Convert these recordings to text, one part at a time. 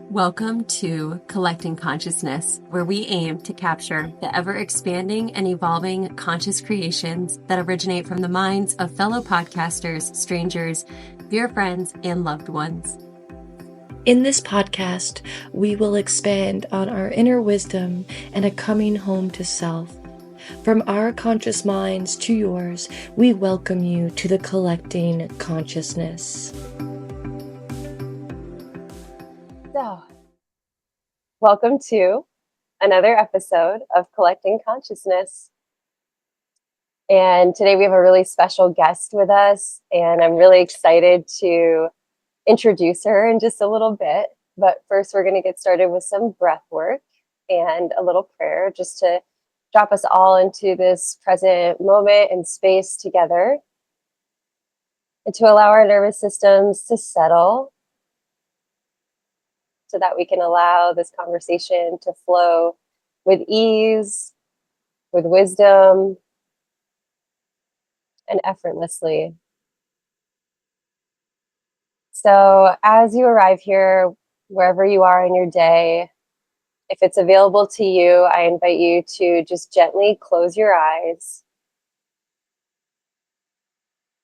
Welcome to Collecting Consciousness, where we aim to capture the ever-expanding and evolving conscious creations that originate from the minds of fellow podcasters, strangers, dear friends, and loved ones. In this podcast, we will expand on our inner wisdom and a coming home to self. From our conscious minds to yours, we welcome you to the Collecting Consciousness. So, welcome to another episode of Collecting Consciousness. And today we have a really special guest with us, and I'm really excited to introduce her in just a little bit. But first, we're going to get started with some breath work and a little prayer just to drop us all into this present moment and space together, and to allow our nervous systems to settle, so that we can allow this conversation to flow with ease, with wisdom, and effortlessly. So as you arrive here, wherever you are in your day, if it's available to you, I invite you to just gently close your eyes,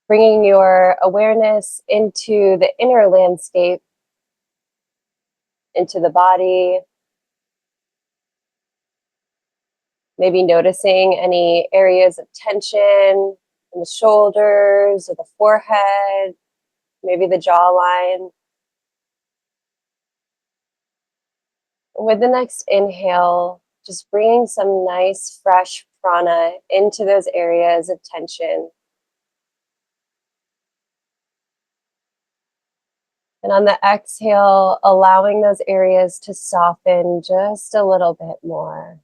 bringing your awareness into the inner landscape, into the body, maybe noticing any areas of tension in the shoulders or the forehead, maybe the jawline. With the next inhale, just bringing some nice fresh prana into those areas of tension. And on the exhale, allowing those areas to soften just a little bit more.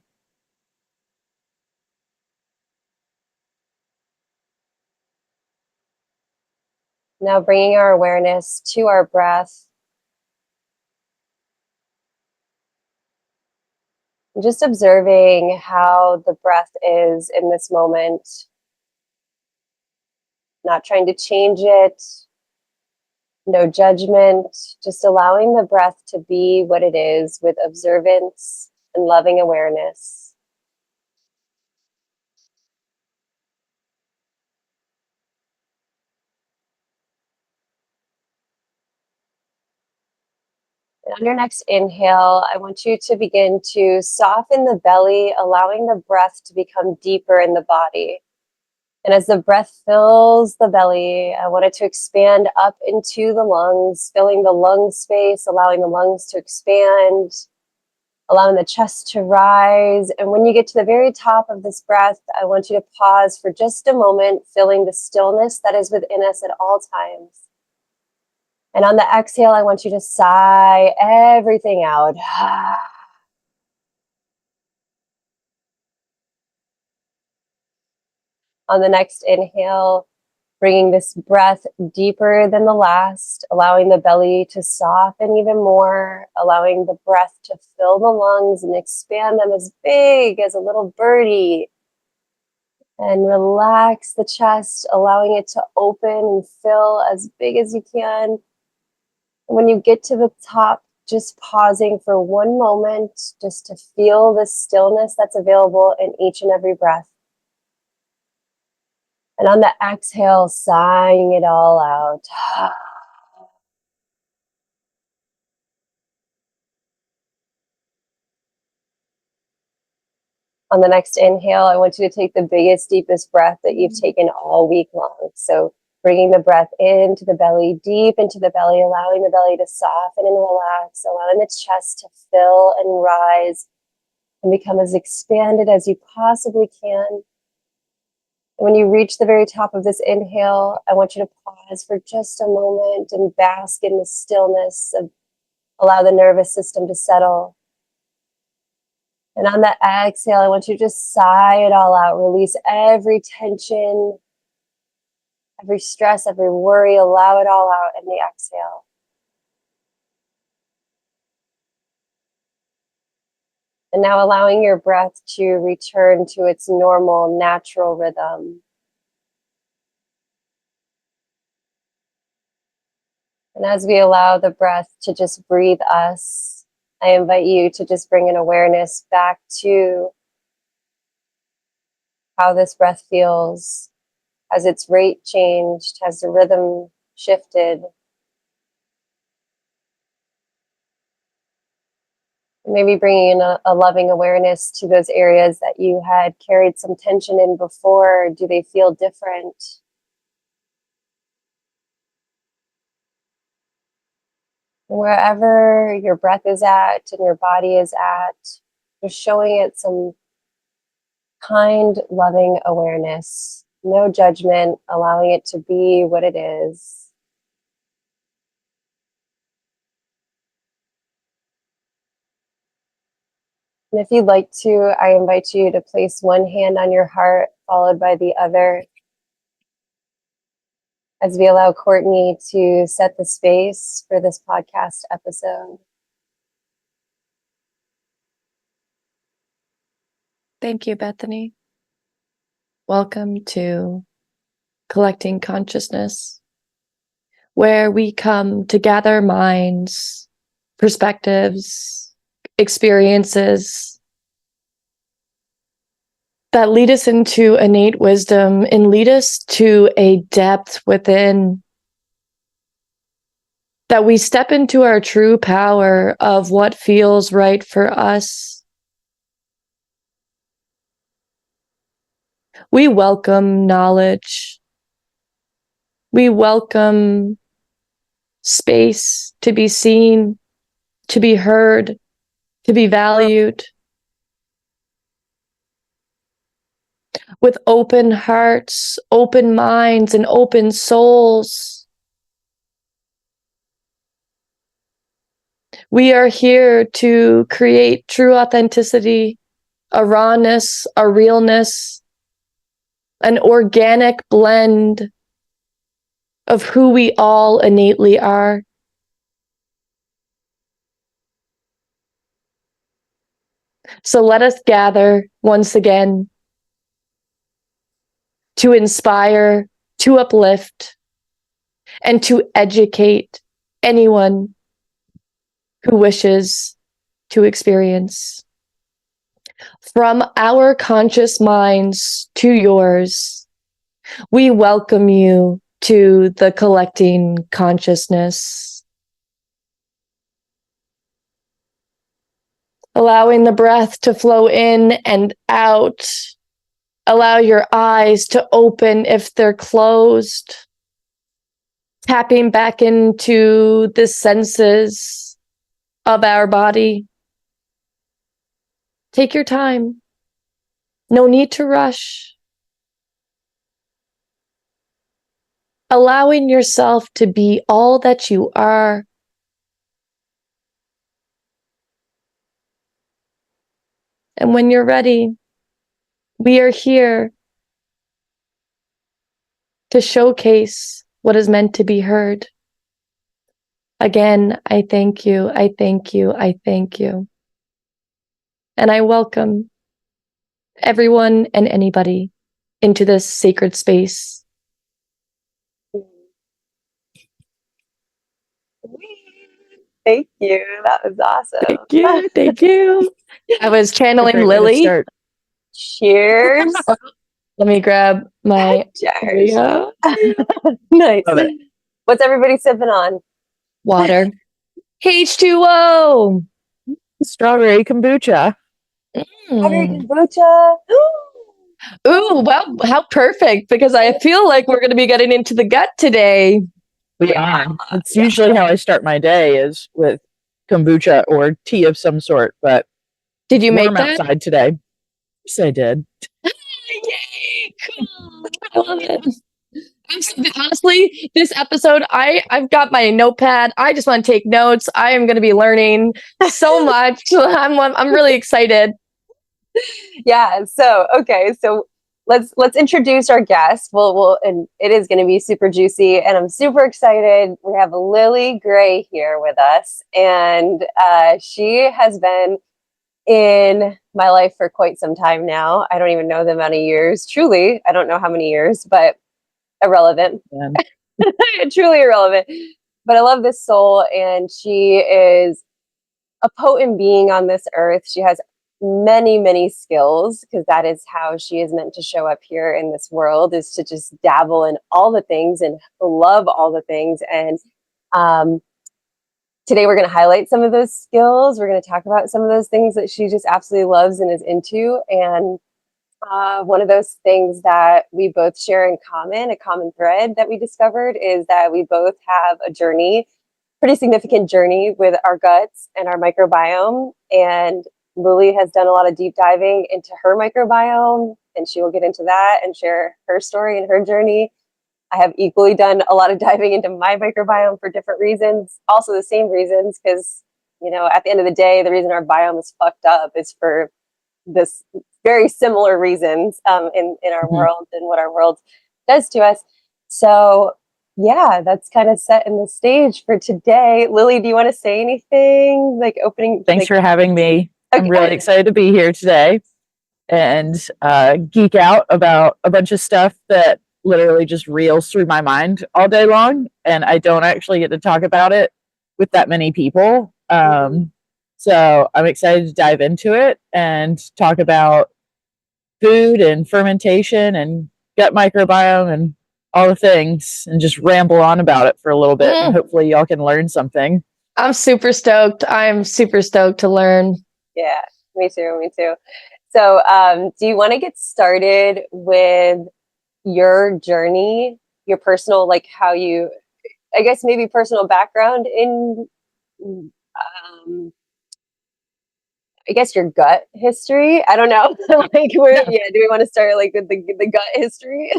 Now bringing our awareness to our breath. And just observing how the breath is in this moment. Not trying to change it. No judgment. Just allowing the breath to be what it is with observance and loving awareness. And on your next inhale, I want you to begin to soften the belly, allowing the breath to become deeper in the body. And as the breath fills the belly, I want it to expand up into the lungs, filling the lung space, allowing the lungs to expand, allowing the chest to rise. And when you get to the very top of this breath, I want you to pause for just a moment, feeling the stillness that is within us at all times. And on the exhale, I want you to sigh everything out. On the next inhale, bringing this breath deeper than the last, allowing the belly to soften even more, allowing the breath to fill the lungs and expand them as big as a little birdie. And relax the chest, allowing it to open and fill as big as you can. When you get to the top, just pausing for one moment, just to feel the stillness that's available in each and every breath. And on the exhale, sighing it all out. On the next inhale, I want you to take the biggest, deepest breath that you've taken all week long. So bringing the breath into the belly, deep into the belly, allowing the belly to soften and relax, allowing the chest to fill and rise and become as expanded as you possibly can. And when you reach the very top of this inhale, I want you to pause for just a moment and bask in the stillness of allow the nervous system to settle. And on the exhale, I want you to just sigh it all out, release every tension, every stress, every worry, allow it all out in the exhale. And now allowing your breath to return to its normal, natural rhythm. And as we allow the breath to just breathe us, I invite you to just bring an awareness back to how this breath feels. Has its rate changed? Has the rhythm shifted? Maybe bringing in a loving awareness to those areas that you had carried some tension in before. Do they feel different? Wherever your breath is at and your body is at, just showing it some kind, loving awareness. No judgment, allowing it to be what it is. And if you'd like to, I invite you to place one hand on your heart, followed by the other, as we allow Courtney to set the space for this podcast episode. Thank you, Bethany. Welcome to Collecting Consciousness, where we come to gather minds, perspectives, experiences that lead us into innate wisdom and lead us to a depth within, that we step into our true power of what feels right for us. We welcome knowledge. We welcome space to be seen, to be heard, to be valued. With open hearts, open minds, and open souls, we are here to create true authenticity, a rawness, a realness, an organic blend of who we all innately are. So let us gather once again to inspire, to uplift, and to educate anyone who wishes to experience. From our conscious minds to yours, we welcome you to the Collecting Consciousness. Allowing the breath to flow in and out. Allow your eyes to open if they're closed. Tapping back into the senses of our body. Take your time. No need to rush. Allowing yourself to be all that you are. And when you're ready, we are here to showcase what is meant to be heard. Again, I thank you, I thank you, I thank you. And I welcome everyone and anybody into this sacred space. Thank you. That was awesome. Thank you, thank you. I was channeling Lilly. Cheers. Let me grab my Cheers. Nice. What's everybody sipping on? Water. H2O. Strawberry kombucha. Strawberry kombucha. Ooh, well, how perfect, because I feel like we're going to be getting into the gut today. Yeah. It's usually how I start my day is with kombucha or tea of some sort, but did you make warm that outside today? Yes, I did. Yay, cool. I love it. Honestly, this episode, I've got my notepad. I just want to take notes. I am going to be learning so much. I'm really excited. Yeah. So let's introduce our guest. And it is going to be super juicy, and I'm super excited. We have Lilly Gray here with us, and she has been in my life for quite some time now. I don't even know the amount of years. Truly, I don't know how many years, but irrelevant. Truly irrelevant. But I love this soul, and she is a potent being on this earth. She has many, many skills, because that is how she is meant to show up here in this world, is to just dabble in all the things and love all the things. And today we're going to highlight some of those skills. We're going to talk about some of those things that she just absolutely loves and is into. And one of those things that we both share in common, a common thread that we discovered, is that we both have a journey, pretty significant journey, with our guts and our microbiome. And Lilly has done a lot of deep diving into her microbiome, and she will get into that and share her story and her journey. I have equally done a lot of diving into my microbiome for different reasons, also the same reasons, because, at the end of the day, the reason our biome is fucked up is for this very similar reasons in our world and what our world does to us. So yeah, that's kind of setting the stage for today. Lilly, do you want to say anything? Like opening? Thanks for having me. Okay. I'm really excited to be here today and geek out about a bunch of stuff that literally just reels through my mind all day long. And I don't actually get to talk about it with that many people. So I'm excited to dive into it and talk about food and fermentation and gut microbiome and all the things, and just ramble on about it for a little bit. And hopefully y'all can learn something. I'm super stoked. I'm super stoked to learn. Yeah, me too. So do you want to get started with your journey, your personal, like how you, I guess maybe personal background in I guess your gut history? I don't know. Do we want to start like with the gut history?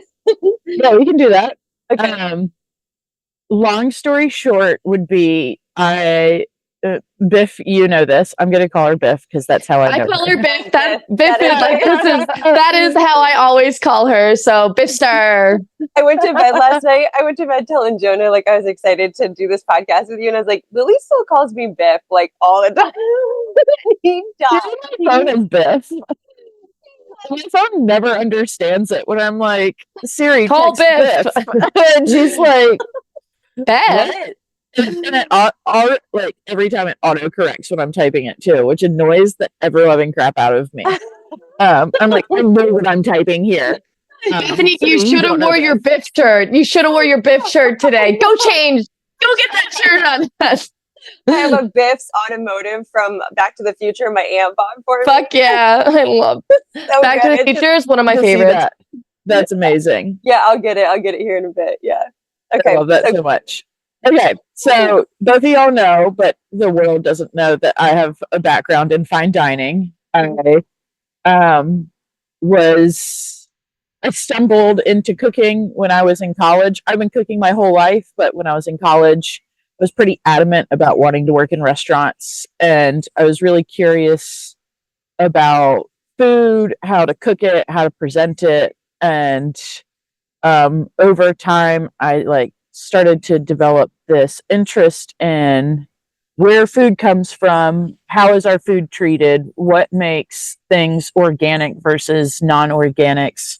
Yeah, we can do that. Okay. Long story short would be Biff, you know this. I'm going to call her Biff because that's how I know call her Biff. That is how I always call her. So Biffster. I went to bed last night. I went to bed telling Jonah like I was excited to do this podcast with you, and I was like, Lilly still calls me Biff like all the time. He died. My phone is Biff. My phone never understands it when I'm like, Siri, call Biff. And she's like, Biff. And it like every time it auto corrects when I'm typing it too, which annoys the ever loving crap out of me. I'm like, I know what I'm typing here. Bethany, you should have wore your Biff shirt. You should have wore your Biff shirt today. Go change. Go get that shirt on. I have a Biff's Automotive from Back to the Future. My aunt bought for me. Fuck yeah, I love so Back to the Future is one of my favorites. That's amazing. Yeah, I'll get it here in a bit. Yeah. Okay. I love that so much. Okay, so both of y'all know, but the world doesn't know, that I have a background in fine dining. I stumbled into cooking when I was in college. I've been cooking my whole life, but when I was in college, I was pretty adamant about wanting to work in restaurants, and I was really curious about food, how to cook it, how to present it, and over time, I started to develop this interest in where food comes from, how is our food treated, what makes things organic versus non-organics,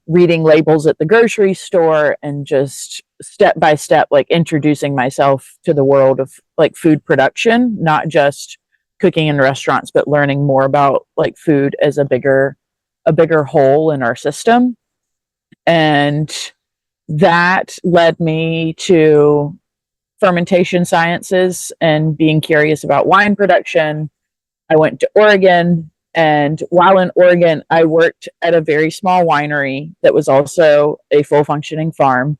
reading labels at the grocery store, and just step by step, introducing myself to the world of food production, not just cooking in restaurants, but learning more about food as a bigger whole in our system. And that led me to fermentation sciences and being curious about wine production. I went to Oregon, and while in Oregon, I worked at a very small winery that was also a full functioning farm.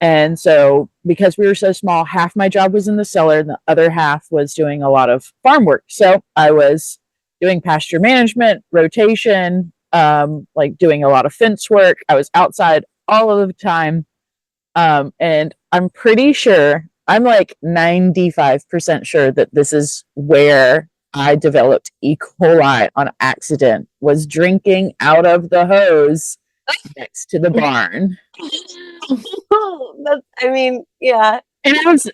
And so because we were so small, half my job was in the cellar and the other half was doing a lot of farm work. So I was doing pasture management, rotation, doing a lot of fence work. I was outside all of the time. And I'm pretty sure, I'm 95% sure that this is where I developed E. coli on accident, was drinking out of the hose next to the barn. Yeah. And it was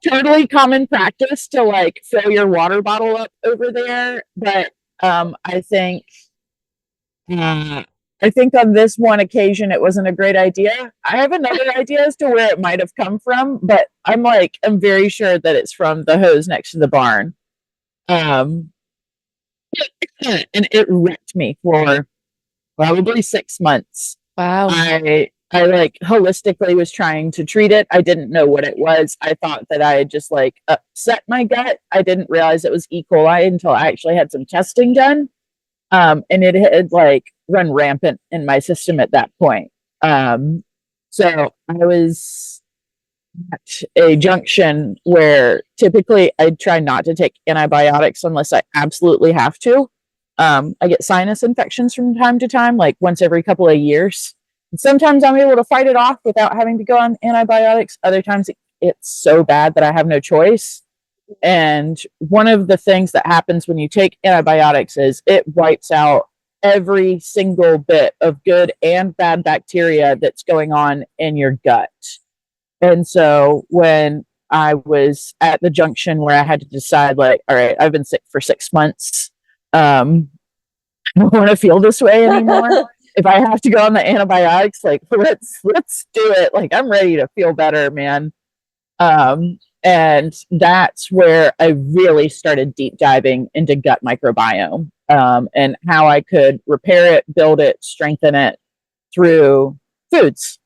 totally common practice to fill your water bottle up over there. But I think on this one occasion, it wasn't a great idea. I have another idea as to where it might have come from, but I'm very sure that it's from the hose next to the barn. Um, and it wrecked me for probably 6 months. Wow. I like holistically was trying to treat it. I didn't know what it was. I thought that I had just like upset my gut. I didn't realize it was E. coli until I actually had some testing done. And it had like run rampant in my system at that point. So I was at a junction where typically I try not to take antibiotics unless I absolutely have to. I get sinus infections from time to time, like once every couple of years. And sometimes I'm able to fight it off without having to go on antibiotics. Other times it's so bad that I have no choice. And one of the things that happens when you take antibiotics is it wipes out every single bit of good and bad bacteria that's going on in your gut. And so when I was at the junction where I had to decide, like, all right, I've been sick for 6 months. I don't want to feel this way anymore. If I have to go on the antibiotics, like let's do it. Like I'm ready to feel better, man. And that's where I really started deep diving into gut microbiome, and how I could repair it, build it, strengthen it through foods.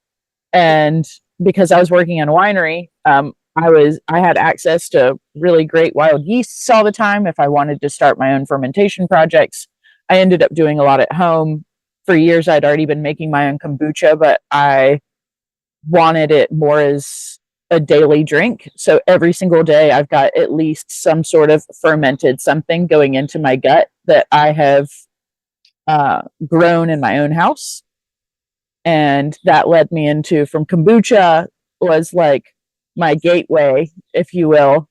And because I was working in a winery, I had access to really great wild yeasts all the time. If I wanted to start my own fermentation projects, I ended up doing a lot at home. For years, I'd already been making my own kombucha, but I wanted it more as a daily drink. So every single day, I've got at least some sort of fermented something going into my gut that I have grown in my own house. And that led me into, from kombucha was like my gateway, if you will,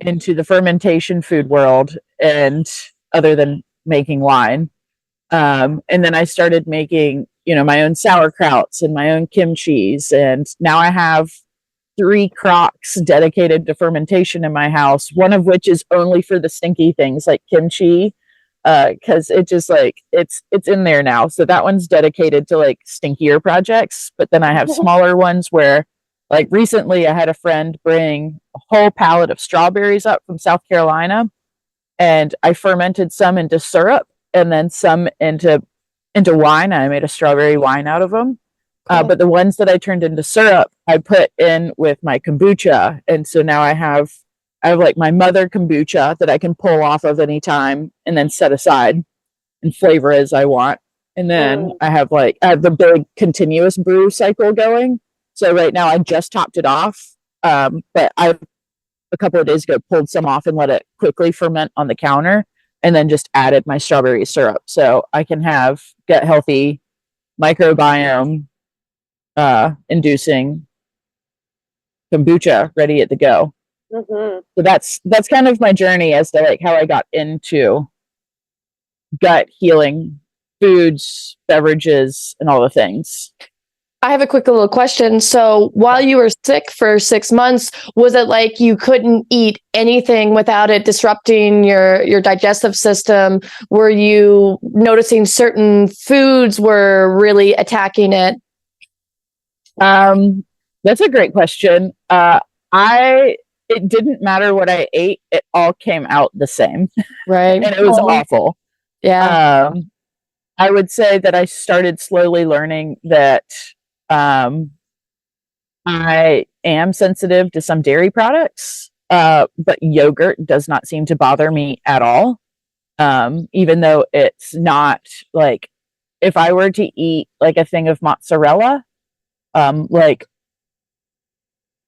into the fermentation food world, and other than making wine. And then I started making, my own sauerkrauts and my own kimchis. And now I have 3 crocks dedicated to fermentation in my house, one of which is only for the stinky things like kimchi, because it just like it's in there now. So that one's dedicated to like stinkier projects. But then I have smaller ones where, like recently, I had a friend bring a whole pallet of strawberries up from South Carolina, and I fermented some into syrup and then some into wine. I made a strawberry wine out of them. Cool. But the ones that I turned into syrup, I put in with my kombucha. And so now I have like my mother kombucha that I can pull off of any time and then set aside and flavor as I want. And then I have the big continuous brew cycle going. So right now I just topped it off. But I, a couple of days ago, pulled some off and let it quickly ferment on the counter, and then just added my strawberry syrup. So I can have gut healthy microbiome inducing kombucha ready at the go. So that's kind of my journey as to like how I got into gut healing foods, beverages, and all the things. I have a quick little question. So while you were sick for 6 months, was it like you couldn't eat anything without it disrupting your digestive system? Were you noticing certain foods were really attacking it? That's a great question. It didn't matter what I ate. It all came out the same. Right. And it was awful. Yeah. I would say that I started slowly learning that I am sensitive to some dairy products, but yogurt does not seem to bother me at all. Even though it's not like, if I were to eat like a thing of mozzarella, like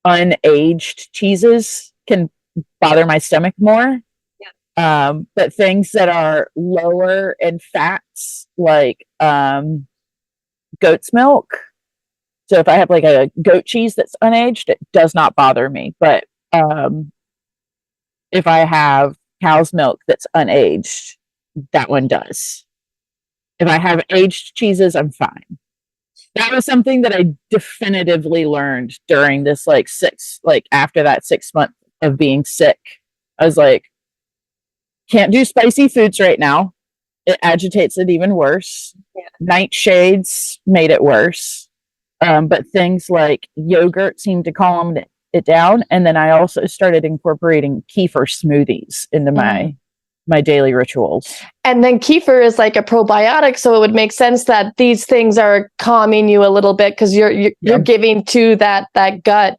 unaged cheeses can bother my stomach more. But things that are lower in fats, like goat's milk. So if I have like a goat cheese that's unaged, it does not bother me. But if I have cow's milk that's unaged, that one does. If I have aged cheeses, I'm fine. That was something that I definitively learned during this after that 6 months of being sick. I was like, can't do spicy foods right now. It agitates it even worse. Yeah. Nightshades made it worse. But things like yogurt seemed to calm it down. And then I also started incorporating kefir smoothies into my my daily rituals. And then kefir is like a probiotic, so it would make sense that these things are calming you a little bit because you're giving to that gut.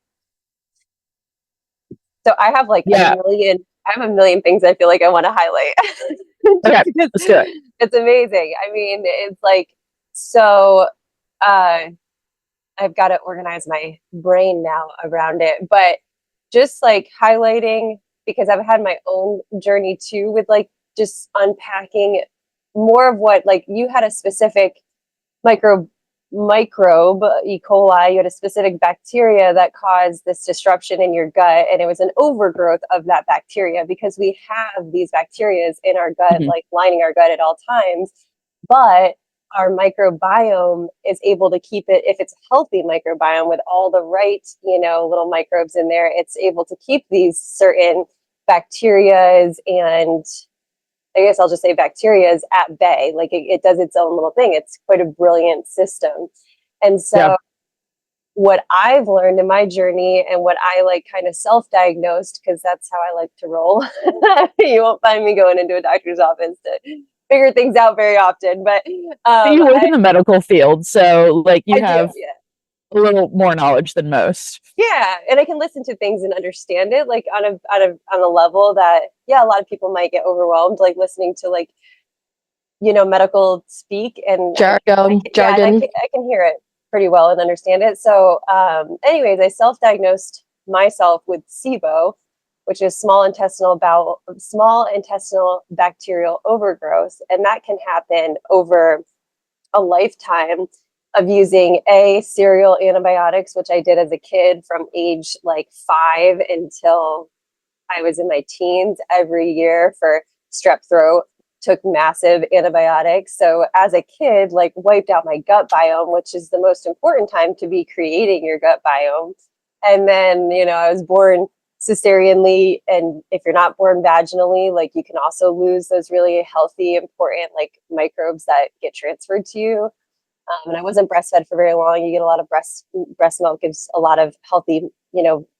So I have like a million things I feel like I want to highlight. Okay, let's do it. It's amazing. I mean, it's like, so I've got to organize my brain now around it, but just like highlighting, because I've had my own journey too with like just unpacking more of what, like, you had a specific microbe, E. coli, you had a specific bacteria that caused this disruption in your gut, and it was an overgrowth of that bacteria, because we have these bacteria in our gut, like lining our gut at all times, but our microbiome is able to keep it, if it's a healthy microbiome with all the right, little microbes in there, it's able to keep these certain bacterias, and I guess I'll just say bacterias, at bay. Like it does its own little thing. It's quite a brilliant system. And so what I've learned in my journey, and what I like kind of self-diagnosed, because that's how I like to roll. You won't find me going into a doctor's office to figure things out very often, but you work in the medical field, so like you have a little more knowledge than most. Yeah, and I can listen to things and understand it, like on a level that a lot of people might get overwhelmed, like listening to like medical speak and jargon. I can hear it pretty well and understand it. So, anyways, I self-diagnosed myself with SIBO, which is small intestinal bacterial overgrowth, and that can happen over a lifetime of using serial antibiotics, which I did as a kid from age like 5 until I was in my teens. Every year for strep throat, took massive antibiotics. So as a kid, like, wiped out my gut biome, which is the most important time to be creating your gut biome. And then, I was born cesareanly, and if you're not born vaginally, like, you can also lose those really healthy, important like microbes that get transferred to you. And I wasn't breastfed for very long. You get a lot of breast milk gives a lot of healthy,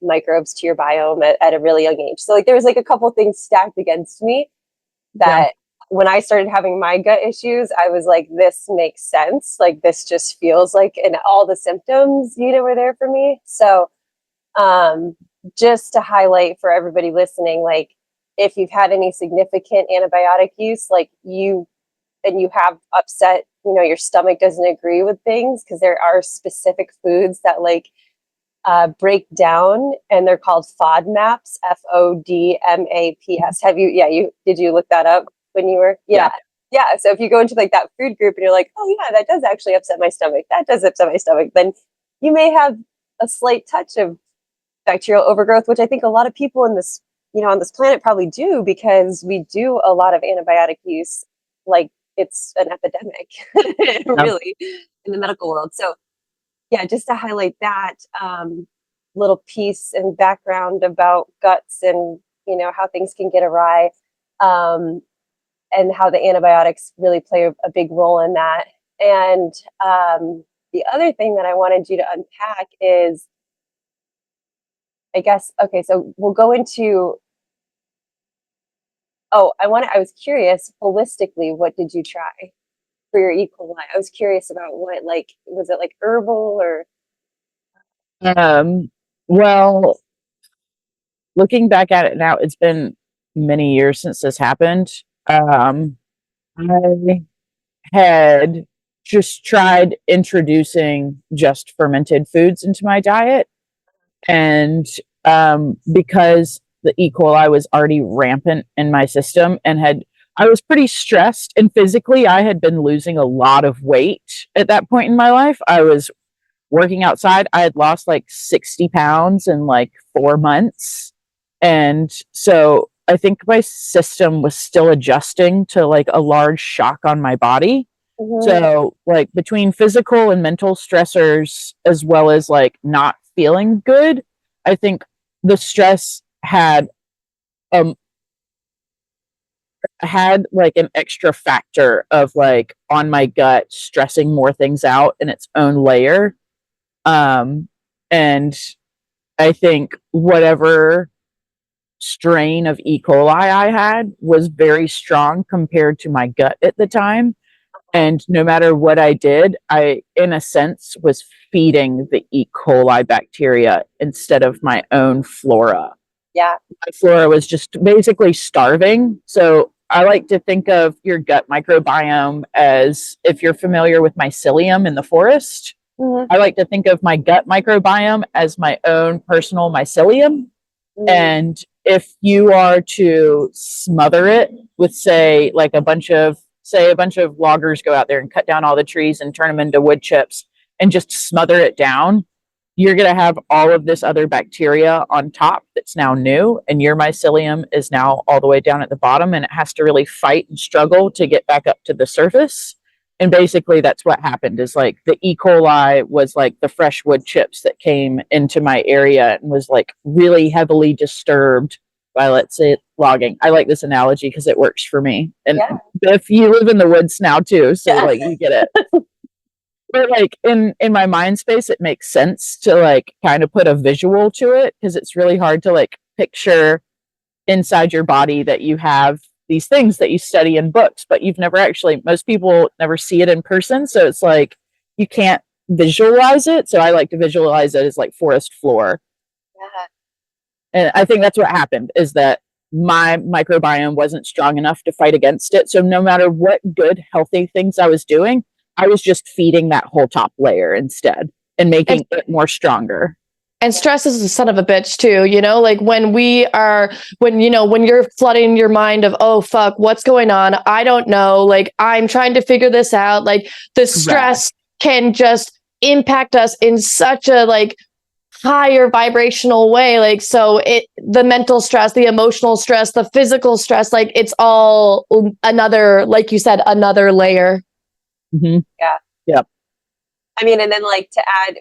microbes to your biome at a really young age. So like there was like a couple things stacked against me that when I started having my gut issues, I was like, this makes sense. Like this just feels like, and all the symptoms, were there for me. So just to highlight for everybody listening, like if you've had any significant antibiotic use, like you have upset, your stomach doesn't agree with things, because there are specific foods that like break down, and they're called FODMAPs, FODMAPs. Did you look that up when you were? Yeah. So if you go into like that food group and you're like, oh yeah, that does actually upset my stomach, then you may have a slight touch of bacterial overgrowth, which I think a lot of people in this, on this planet probably do, because we do a lot of antibiotic use, like it's an epidemic, really, in the medical world. So just to highlight that little piece and background about guts, and how things can get awry, and how the antibiotics really play a big role in that. And the other thing that I wanted you to unpack is, I guess, okay, so we'll go into, I was curious, holistically, what did you try for your E. coli? I was curious about what, like, was it like herbal or? Well, looking back at it now, it's been many years since this happened. I had just tried introducing just fermented foods into my diet. And because the E. coli was already rampant in my system, and I was pretty stressed, and physically I had been losing a lot of weight at that point in my life. I was working outside. I had lost like 60 pounds in like 4 months. And so I think my system was still adjusting to like a large shock on my body. So like between physical and mental stressors, as well as like not feeling good, I think the stress had like an extra factor of like on my gut stressing more things out in its own layer. And I think whatever strain of E. coli I had was very strong compared to my gut at the time. And no matter what I did, I, in a sense, was feeding the E. coli bacteria instead of my own flora. Yeah. My flora was just basically starving. So I like to think of your gut microbiome as, if you're familiar with mycelium in the forest, I like to think of my gut microbiome as my own personal mycelium. And if you are to smother it with, say, like a bunch of loggers go out there and cut down all the trees and turn them into wood chips and just smother it down, you're going to have all of this other bacteria on top that's now new, and your mycelium is now all the way down at the bottom, and it has to really fight and struggle to get back up to the surface. And basically that's what happened, is like the E. coli was like the fresh wood chips that came into my area and was like really heavily disturbed by, let's say, logging. I like this analogy because it works for me. And if you live in the woods now too, so like you get it. But like in my mind space, it makes sense to like kind of put a visual to it, because it's really hard to like picture inside your body that you have these things that you study in books, but you've never actually, most people never see it in person. So it's like, you can't visualize it. So I like to visualize it as like forest floor. Yeah. And I think that's what happened, is that my microbiome wasn't strong enough to fight against it. So no matter what good, healthy things I was doing, I was just feeding that whole top layer instead and making it more stronger. And stress is a son of a bitch too, you know, like when you're flooding your mind of, oh, fuck, what's going on? I don't know. Like, I'm trying to figure this out. Like, the stress can just impact us in such a like higher vibrational way. Like, so the mental stress, the emotional stress, the physical stress, like it's all another, like you said, another layer. Mm-hmm. Yeah. Yep. I mean, and then like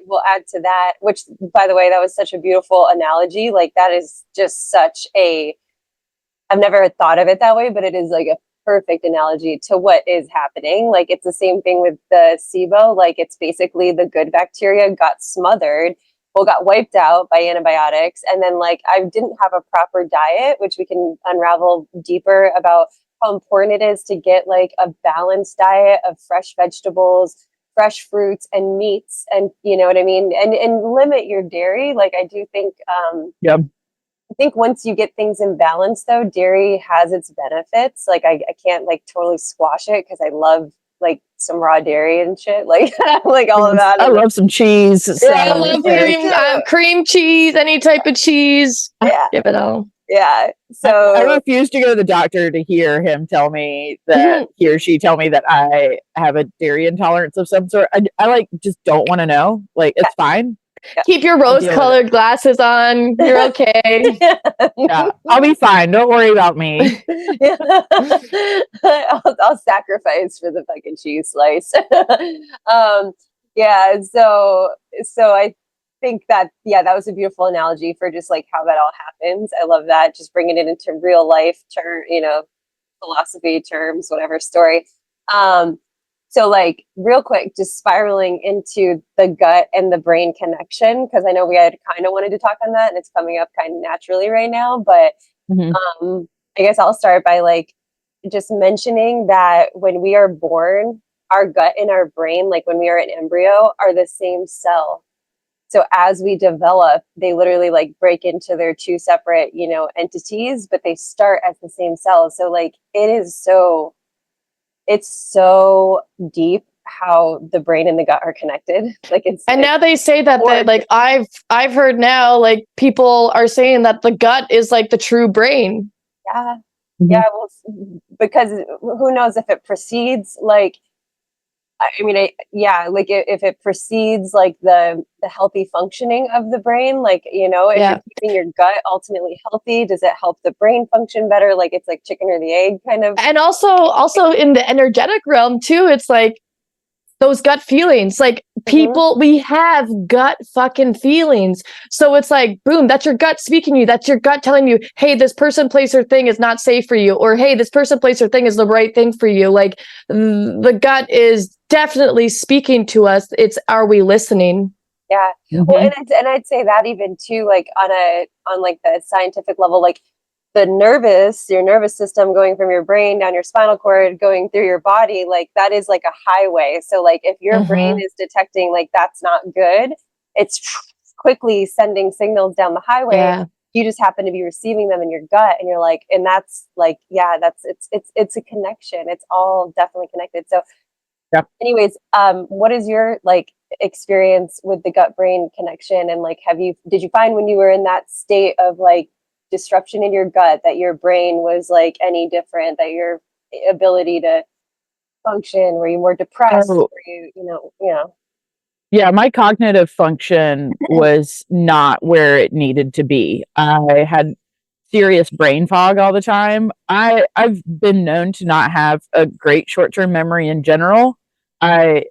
we'll add to that, which by the way, that was such a beautiful analogy. Like that is just I've never thought of it that way, but it is like a perfect analogy to what is happening. Like it's the same thing with the SIBO. Like it's basically the good bacteria got smothered, got wiped out by antibiotics. And then like I didn't have a proper diet, which we can unravel deeper about how important it is to get like a balanced diet of fresh vegetables, fresh fruits and meats, and you know what I mean, and limit your dairy. Like I do think I think once you get things in balance though, dairy has its benefits. Like I can't like totally squash it because I love like some raw dairy and shit, like like all of that. I love some cheese. So I love cream cheese, any type of cheese. Yeah, give it all. Yeah. So I refuse to go to the doctor to hear him tell me that he or she tell me that I have a dairy intolerance of some sort. I like just don't want to know. Like it's fine. Keep your rose-colored glasses on. You're okay. Yeah, I'll be fine. Don't worry about me. I'll sacrifice for the fucking cheese slice. Yeah. So I think that that was a beautiful analogy for just like how that all happens. I love that, just bringing it into real life philosophy terms, whatever story. So like real quick, just spiraling into the gut and the brain connection, because I know we had kind of wanted to talk on that and it's coming up kind of naturally right now, but I guess I'll start by like just mentioning that when we are born, our gut and our brain, like when we are an embryo, are the same cell. So as we develop, they literally like break into their two separate, entities, but they start as the same cell. So like it's so deep how the brain and the gut are connected. And now they say that like I've heard now, like people are saying that the gut is like the true brain. Yeah. Yeah. Well, because who knows if it precedes like, if it precedes like the healthy functioning of the brain, like, if you're keeping your gut ultimately healthy, does it help the brain function better? Like it's like chicken or the egg kind of. And also in the energetic realm too, it's like those gut feelings, like people, we have gut fucking feelings. So it's like, boom, that's your gut speaking to you. That's your gut telling you, hey, this person, place, or thing is not safe for you. Or, hey, this person, place, or thing is the right thing for you. Like the gut is definitely speaking to us. Are we listening? Yeah. Well, and I'd say that even too, like on like the scientific level, like your nervous system going from your brain down your spinal cord, going through your body, like that is like a highway. So like if your brain is detecting like that's not good, it's quickly sending signals down the highway. Yeah. You just happen to be receiving them in your gut, and you're like, and that's like, yeah, that's it's a connection. It's all definitely connected. So anyways, what is your like experience with the gut brain connection? And like, did you find when you were in that state of like disruption in your gut that your brain was like any different, that your ability to function, were you more depressed? Were you? Yeah, my cognitive function was not where it needed to be. I had serious brain fog all the time. I've been known to not have a great short-term memory in general. I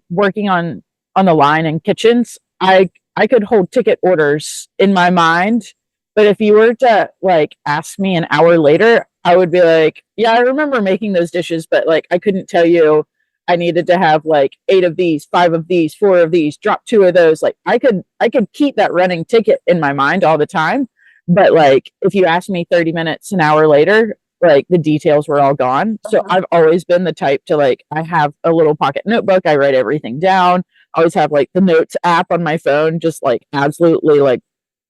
working on the line in kitchens, I could hold ticket orders in my mind, but if you were to like ask me an hour later, I would be like, yeah, I remember making those dishes, but like I couldn't tell you I needed to have like 8 of these, 5 of these, 4 of these, drop 2 of those. Like I could keep that running ticket in my mind all the time. But like if you ask me 30 minutes, an hour later, like the details were all gone. So I've always been the type to like, I have a little pocket notebook. I write everything down. I always have like the notes app on my phone, just like absolutely like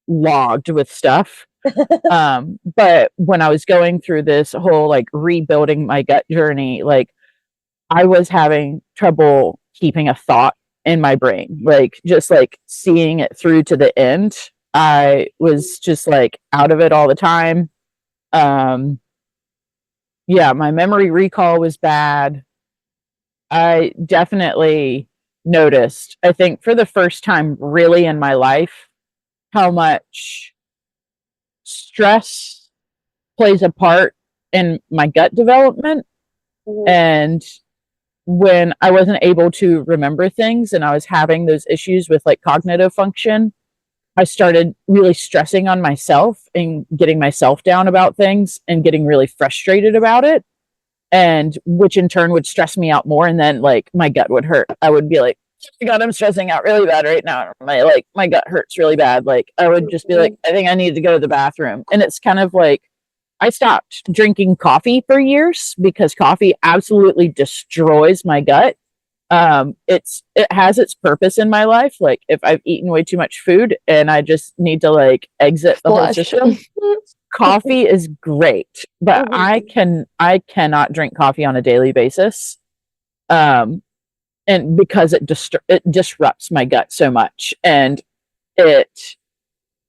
logged with stuff. But when I was going through this whole like rebuilding my gut journey, like I was having trouble keeping a thought in my brain, like just like seeing it through to the end. I was just like out of it all the time. Yeah, my memory recall was bad. I definitely noticed, I think for the first time really in my life, how much stress plays a part in my gut development. And when I wasn't able to remember things and I was having those issues with like cognitive function, I started really stressing on myself and getting myself down about things and getting really frustrated about it. And which in turn would stress me out more. And then like my gut would hurt. I would be like, oh my God, I'm stressing out really bad right now. My gut hurts really bad. Like I would just be like, I think I need to go to the bathroom. And it's kind of like, I stopped drinking coffee for years because coffee absolutely destroys my gut. It has its purpose in my life. Like if I've eaten way too much food and I just need to like exit the whole system, coffee is great. But I cannot drink coffee on a daily basis. And because it disrupts my gut so much, and the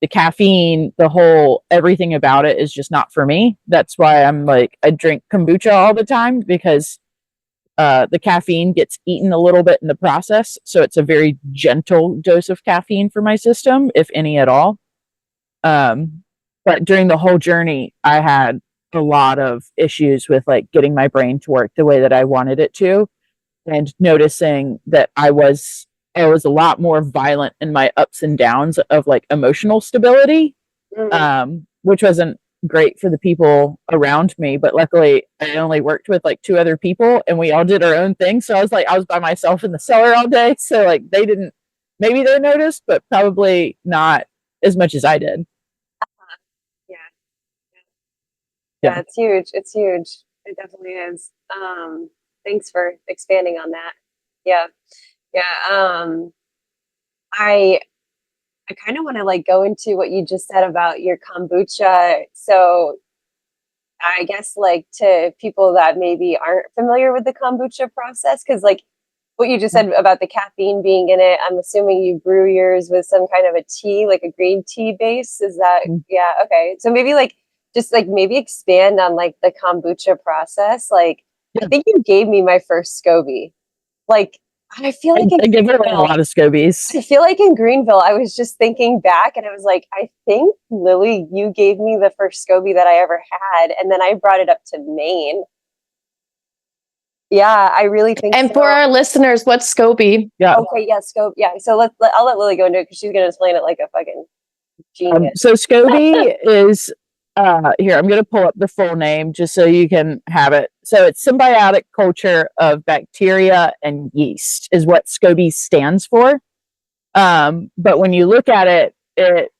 caffeine, the whole everything about it is just not for me. That's why I drink kombucha all the time, because the caffeine gets eaten a little bit in the process. So it's a very gentle dose of caffeine for my system, if any at all. But during the whole journey, I had a lot of issues with like getting my brain to work the way that I wanted it to, and noticing that I was a lot more violent in my ups and downs of like emotional stability, which wasn't great for the people around me. But luckily I only worked with like 2 other people and we all did our own thing. So I was by myself in the cellar all day. So like maybe they noticed, but probably not as much as I did. Yeah, it's huge. It's huge. It definitely is. Thanks for expanding on that. Yeah. I kind of want to like go into what you just said about your kombucha. So I guess like to people that maybe aren't familiar with the kombucha process, because like what you just said about the caffeine being in it, I'm assuming you brew yours with some kind of a tea, like a green tea base. Is that, yeah. Okay. So maybe like, just like maybe expand on like the kombucha process. Like, I think you gave me my first Scobbie. Like, I feel like I give a lot of Scobbies. I feel like in Greenville, I was just thinking back and I was like, I think Lilly, you gave me the first Scobbie that I ever had. And then I brought it up to Maine. Yeah, I really think And for our listeners, what's Scobbie? Yeah. Okay, yeah, Scobbie. Yeah, so I'll let Lilly go into it because she's going to explain it like a fucking genius. So Scobbie is here, I'm going to pull up the full name just so you can have it. So it's symbiotic culture of bacteria and yeast is what Scobbie stands for. But when you look at it,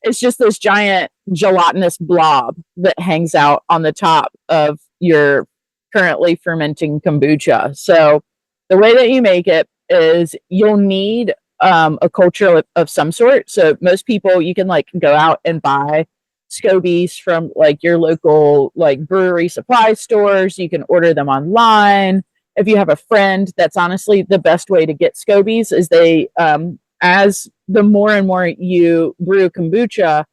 it's just this giant gelatinous blob that hangs out on the top of your currently fermenting kombucha. So the way that you make it is you'll need a culture of some sort. So most people, you can like go out and buy Scobbies from like your local like brewery supply stores. You can order them online. If you have a friend, that's honestly the best way to get Scobbies is they as the more and more you brew kombucha,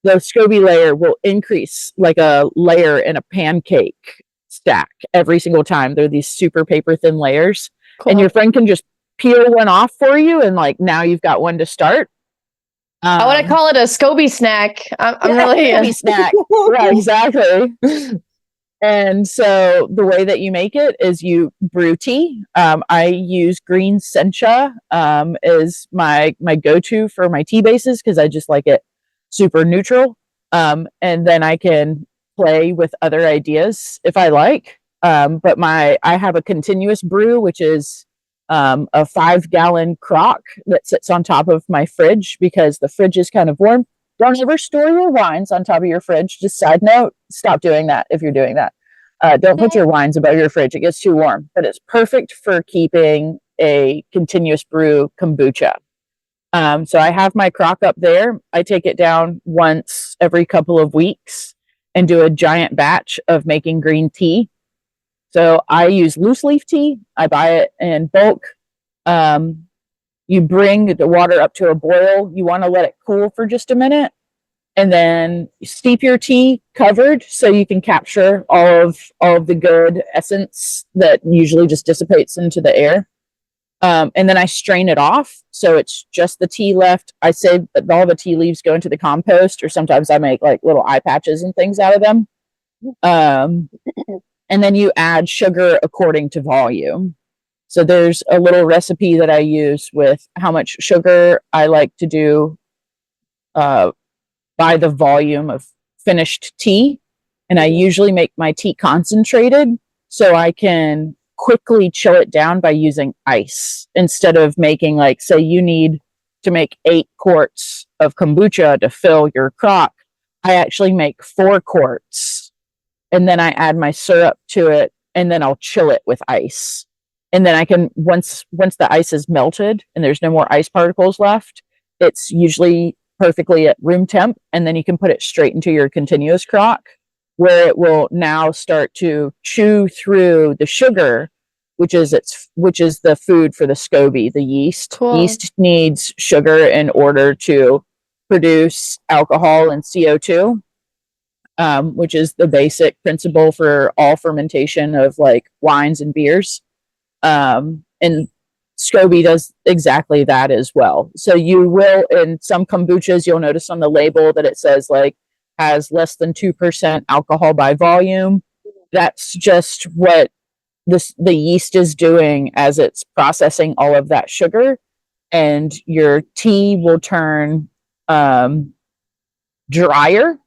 the Scobbie layer will increase like a layer in a pancake stack every single time. They're these super paper thin layers. Cool. And your friend can just peel one off for you, and like now you've got one to start. I want to call it a Scobbie snack. I'm really Scobbie snack. Right, exactly. And so the way that you make it is you brew tea. I use green sencha is my go-to for my tea bases because I just like it super neutral. And then I can play with other ideas if I like. But I have a continuous brew, which is a 5-gallon crock that sits on top of my fridge because the fridge is kind of warm. Don't ever store your wines on top of your fridge. Just side note, stop doing that if you're doing that. Don't put your wines above your fridge. It gets too warm. But it's perfect for keeping a continuous brew kombucha. So I have my crock up there. I take it down once every couple of weeks and do a giant batch of making green tea. So I use loose leaf tea. I buy it in bulk. You bring the water up to a boil. You want to let it cool for just a minute. And then steep your tea covered so you can capture all of the good essence that usually just dissipates into the air. And then I strain it off. So it's just the tea left. I say that all the tea leaves go into the compost, or sometimes I make like little eye patches and things out of them. And then you add sugar according to volume. So there's a little recipe that I use with how much sugar I like to do by the volume of finished tea. And I usually make my tea concentrated so I can quickly chill it down by using ice instead of making like, say you need to make 8 quarts of kombucha to fill your crock. I actually make 4 quarts and then I add my syrup to it and then I'll chill it with ice. And then I can, once the ice is melted and there's no more ice particles left, it's usually perfectly at room temp. And then you can put it straight into your continuous crock where it will now start to chew through the sugar, which is the food for the Scobbie, the yeast. Cool. Yeast needs sugar in order to produce alcohol and CO2, which is the basic principle for all fermentation of like wines and beers. And Scobbie does exactly that as well. So you will, in some kombuchas, you'll notice on the label that it says like has less than 2% alcohol by volume. That's just what the yeast is doing as it's processing all of that sugar, and your tea will turn drier.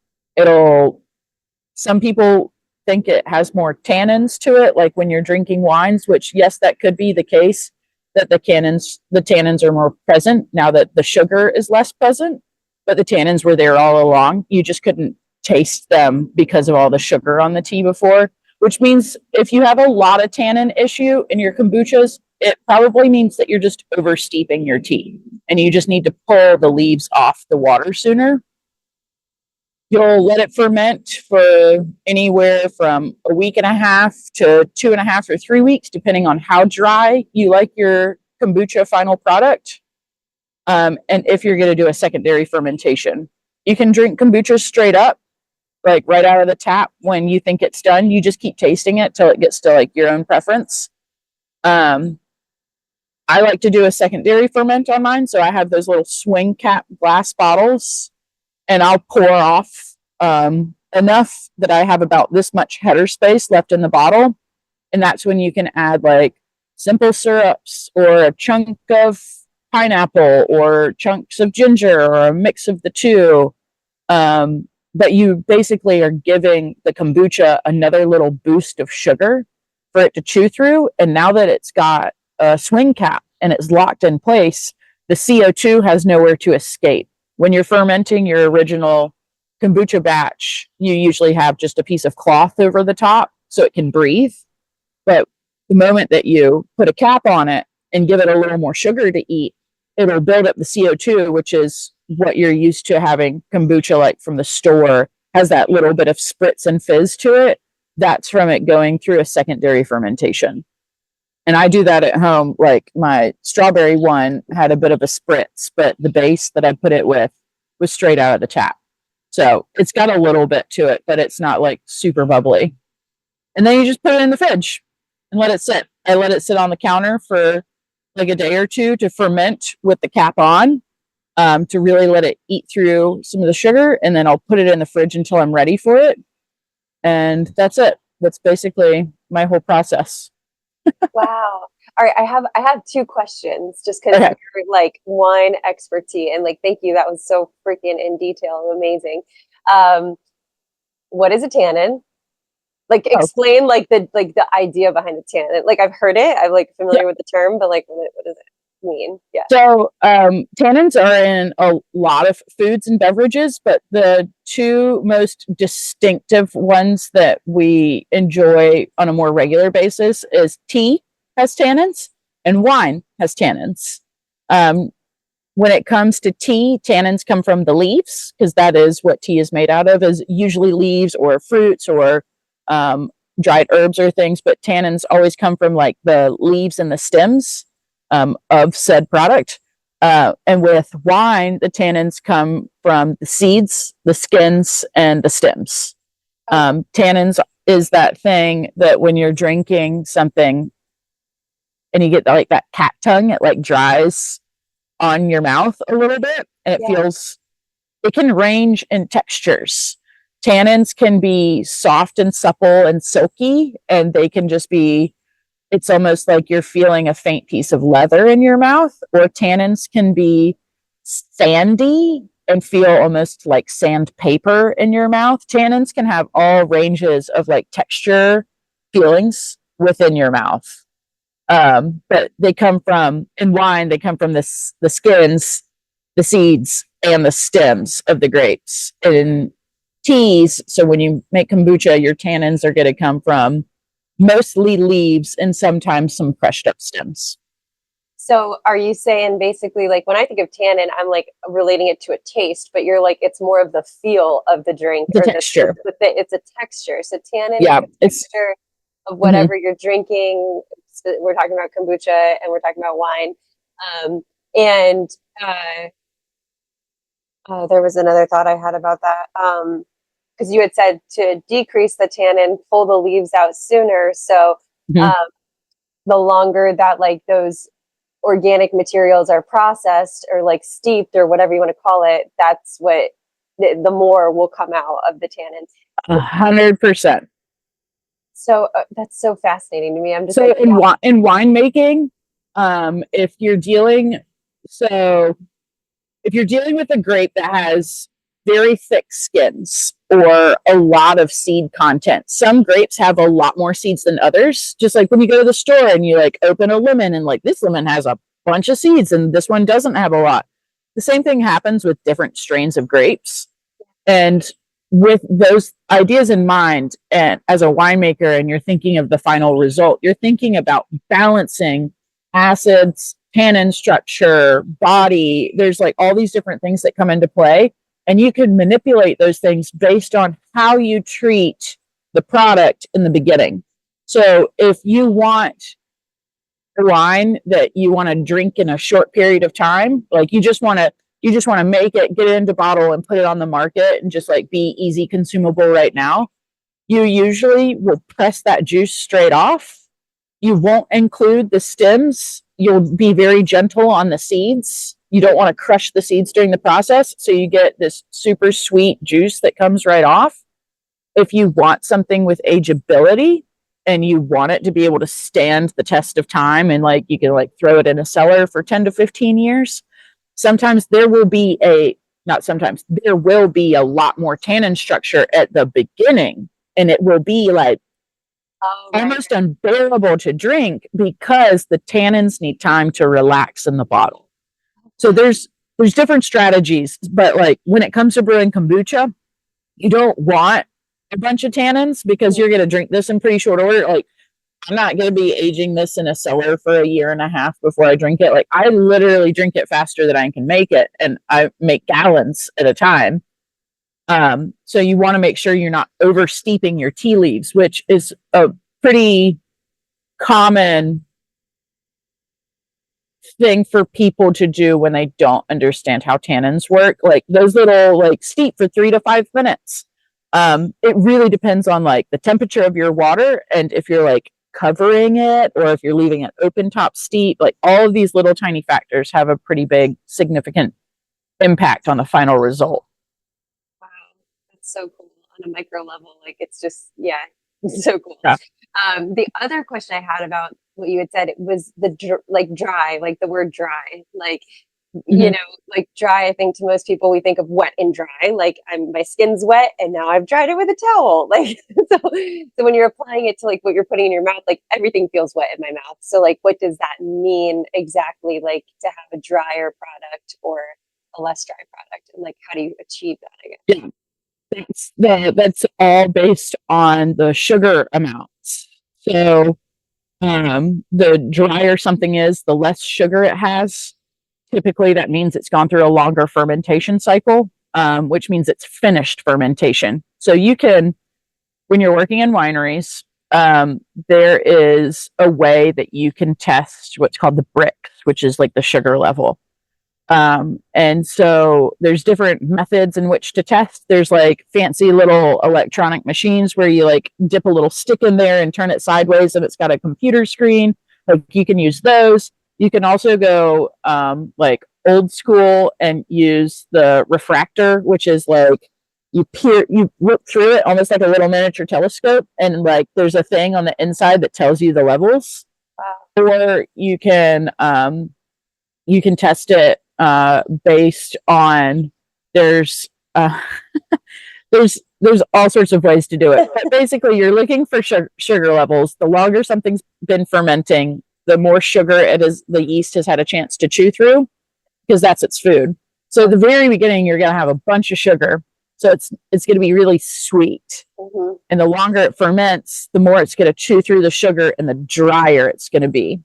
Some people think it has more tannins to it, like when you're drinking wines, which yes, that could be the case, that the tannins are more present now that the sugar is less present, but the tannins were there all along. You just couldn't taste them because of all the sugar on the tea before, which means if you have a lot of tannin issue in your kombuchas, it probably means that you're just over steeping your tea and you just need to pull the leaves off the water sooner. You'll let it ferment for anywhere from a week and a half to 2.5 or 3 weeks, depending on how dry you like your kombucha final product. And if you're going to do a secondary fermentation, you can drink kombucha straight up, like right out of the tap. When you think it's done, you just keep tasting it till it gets to like your own preference. I like to do a secondary ferment on mine. So I have those little swing cap glass bottles, and I'll pour off enough that I have about this much header space left in the bottle. And that's when you can add like simple syrups or a chunk of pineapple or chunks of ginger or a mix of the two. But you basically are giving the kombucha another little boost of sugar for it to chew through. And now that it's got a swing cap and it's locked in place, the CO2 has nowhere to escape. When you're fermenting your original kombucha batch, you usually have just a piece of cloth over the top so it can breathe. But the moment that you put a cap on it and give it a little more sugar to eat, it'll build up the CO2, which is what you're used to having kombucha like from the store, has that little bit of spritz and fizz to it. That's from it going through a secondary fermentation. And I do that at home. Like my strawberry one had a bit of a spritz, but the base that I put it with was straight out of the tap. So it's got a little bit to it, but it's not like super bubbly. And then you just put it in the fridge and let it sit. I let it sit on the counter for like a day or two to ferment with the cap on, to really let it eat through some of the sugar. And then I'll put it in the fridge until I'm ready for it. And that's it. That's basically my whole process. Wow. All right. I have two questions just because you're like wine expertise, and like, thank you. That was so freaking in detail. Amazing. What is a tannin? Like, explain like the idea behind the tannin. Like, I've heard it. I'm like familiar with the term, but like, what does it mean? Yeah. So tannins are in a lot of foods and beverages, but the two most distinctive ones that we enjoy on a more regular basis is tea has tannins and wine has tannins. When it comes to tea, tannins come from the leaves, because that is what tea is made out of, is usually leaves or fruits or dried herbs or things, but tannins always come from like the leaves and the stems of said product. And with wine, the tannins come from the seeds, the skins, and the stems. Tannins is that thing that when you're drinking something and you get like that cat tongue, it like dries on your mouth a little bit, and it can range in textures. Tannins can be soft and supple and silky, and they can just be, it's almost like you're feeling a faint piece of leather in your mouth. Or tannins can be sandy and feel almost like sandpaper in your mouth. Tannins can have all ranges of like texture feelings within your mouth. But they come from, in wine, they come from the skins, the seeds, and the stems of the grapes. In teas, so when you make kombucha, your tannins are going to come from mostly leaves and sometimes some crushed up stems. So are you saying basically, like, when I think of tannin, I'm like relating it to a taste, but you're like, it's more of the feel of the drink, the texture. It's a texture. So tannin is a texture of whatever you're drinking. So we're talking about kombucha and we're talking about wine. There was another thought I had about that. Because you had said to decrease the tannin, pull the leaves out sooner. So the longer that like those organic materials are processed or like steeped or whatever you want to call it, that's what the more will come out of the tannins. 100%. So that's so fascinating to me. I'm just so in winemaking, if you're dealing with a grape that has very thick skins or a lot of seed content, some grapes have a lot more seeds than others. Just like when you go to the store and you like open a lemon and like this lemon has a bunch of seeds and this one doesn't have a lot. The same thing happens with different strains of grapes. And with those ideas in mind, and as a winemaker, and you're thinking of the final result, you're thinking about balancing acids, tannin structure, body. There's like all these different things that come into play, and you can manipulate those things based on how you treat the product in the beginning. So if you want a wine that you want to drink in a short period of time, like you just want to make it, get it into bottle and put it on the market and just like be easy consumable right now, you usually will press that juice straight off. You won't include the stems. You'll be very gentle on the seeds. You don't want to crush the seeds during the process. So you get this super sweet juice that comes right off. If you want something with ageability and you want it to be able to stand the test of time, and like you can like throw it in a cellar for 10 to 15 years, sometimes there will be a lot more tannin structure at the beginning, and it will be like almost unbearable to drink because the tannins need time to relax in the bottle. So there's different strategies, but like when it comes to brewing kombucha, you don't want a bunch of tannins because you're going to drink this in pretty short order. Like, I'm not going to be aging this in a cellar for a year and a half before I drink it. Like, I literally drink it faster than I can make it, and I make gallons at a time. So you want to make sure you're not over steeping your tea leaves, which is a pretty common thing for people to do when they don't understand how tannins work. Like, those little, like, steep for 3 to 5 minutes. It really depends on like the temperature of your water, and if you're like covering it or if you're leaving it open top steep. Like, all of these little tiny factors have a pretty big significant impact on the final result. Wow, that's so cool on a micro level. Like, it's just, yeah, it's so cool. Yeah. The other question I had about what you had said, it was the dry, like the word dry, like, you know, like dry. I think to most people, we think of wet and dry. Like, my skin's wet and now I've dried it with a towel. Like, so when you're applying it to like what you're putting in your mouth, like everything feels wet in my mouth. So like, what does that mean exactly? Like, to have a drier product or a less dry product, and like, how do you achieve that? I guess. Yeah, that's all based on the sugar amounts. So, the drier something is, the less sugar it has. Typically, that means it's gone through a longer fermentation cycle, which means it's finished fermentation. So you can, when you're working in wineries, there is a way that you can test what's called the bricks, which is like the sugar level. And so there's different methods in which to test. There's like fancy little electronic machines where you like dip a little stick in there and turn it sideways, and it's got a computer screen. Like, you can use those. You can also go like old school and use the refractor, which is like you look through it almost like a little miniature telescope, and like there's a thing on the inside that tells you the levels. Wow. Or you can test it based on there's all sorts of ways to do it, but basically you're looking for sugar levels. The longer something's been fermenting, the more sugar it is, the yeast has had a chance to chew through, because that's its food. So at the very beginning, you're going to have a bunch of sugar. So it's going to be really sweet. Mm-hmm. And the longer it ferments, the more it's going to chew through the sugar, and the drier it's going to be.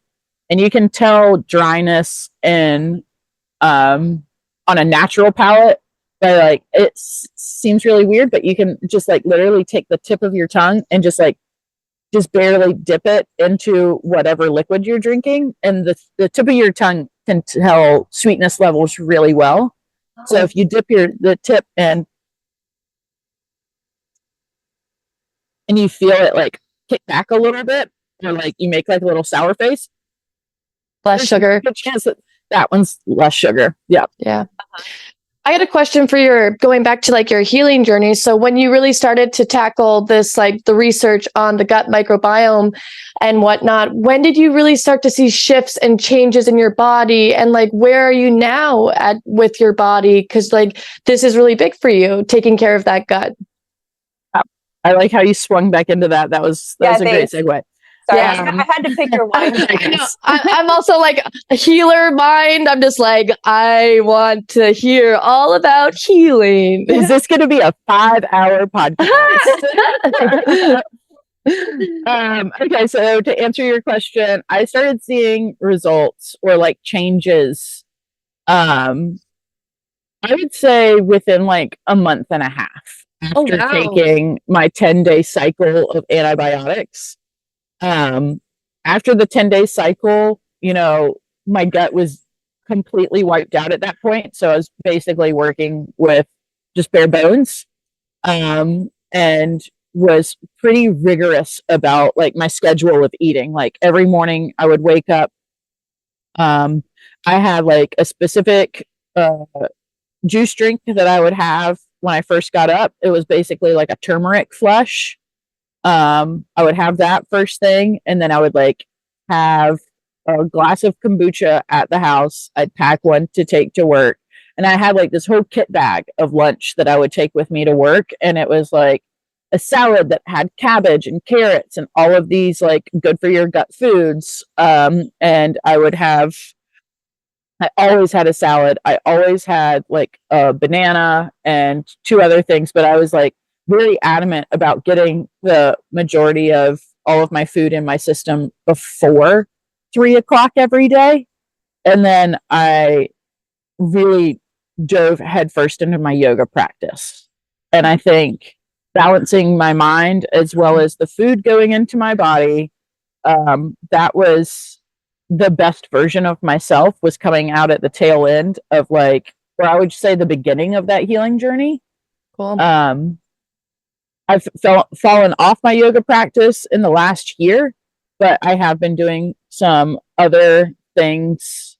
And you can tell dryness in on a natural palate by like, it seems really weird, but you can just like literally take the tip of your tongue and just barely dip it into whatever liquid you're drinking, and the tip of your tongue can tell sweetness levels really well. So if you dip the tip in and you feel it like kick back a little bit, or like you make like a little sour face, less sugar. Good chance that one's less sugar. Yeah. I had a question for going back to like your healing journey. So when you really started to tackle this, like the research on the gut microbiome and whatnot, when did you really start to see shifts and changes in your body? And like, where are you now with your body? Because like, this is really big for you, taking care of that gut. I like how you swung back into that. That was a great segue. Sorry, I had to pick your wine. I'm also like a healer mind. I'm just like, I want to hear all about healing. Is this going to be a 5-hour podcast? Okay, so to answer your question, I started seeing results or like changes. I would say within like a month and a half after taking my 10-day cycle of antibiotics. After the 10-day cycle, my gut was completely wiped out at that point. So I was basically working with just bare bones, and was pretty rigorous about like my schedule of eating. Like every morning I would wake up. I had like a specific, juice drink that I would have when I first got up. It was basically like a turmeric flush. I would have that first thing, and then I would like have a glass of kombucha at the house. I'd pack one to take to work, and I had like this whole kit bag of lunch that I would take with me to work, and it was like a salad that had cabbage and carrots and all of these like good for your gut foods. And I always had a salad. I always had like a banana and 2 other things, but I was like very adamant about getting the majority of all of my food in my system before 3 o'clock every day. And then I really dove headfirst into my yoga practice. And I think balancing my mind as well as the food going into my body, that was the best version of myself, was coming out at the tail end of like, or I would say the beginning of that healing journey. Cool. I've fallen off my yoga practice in the last year, but I have been doing some other things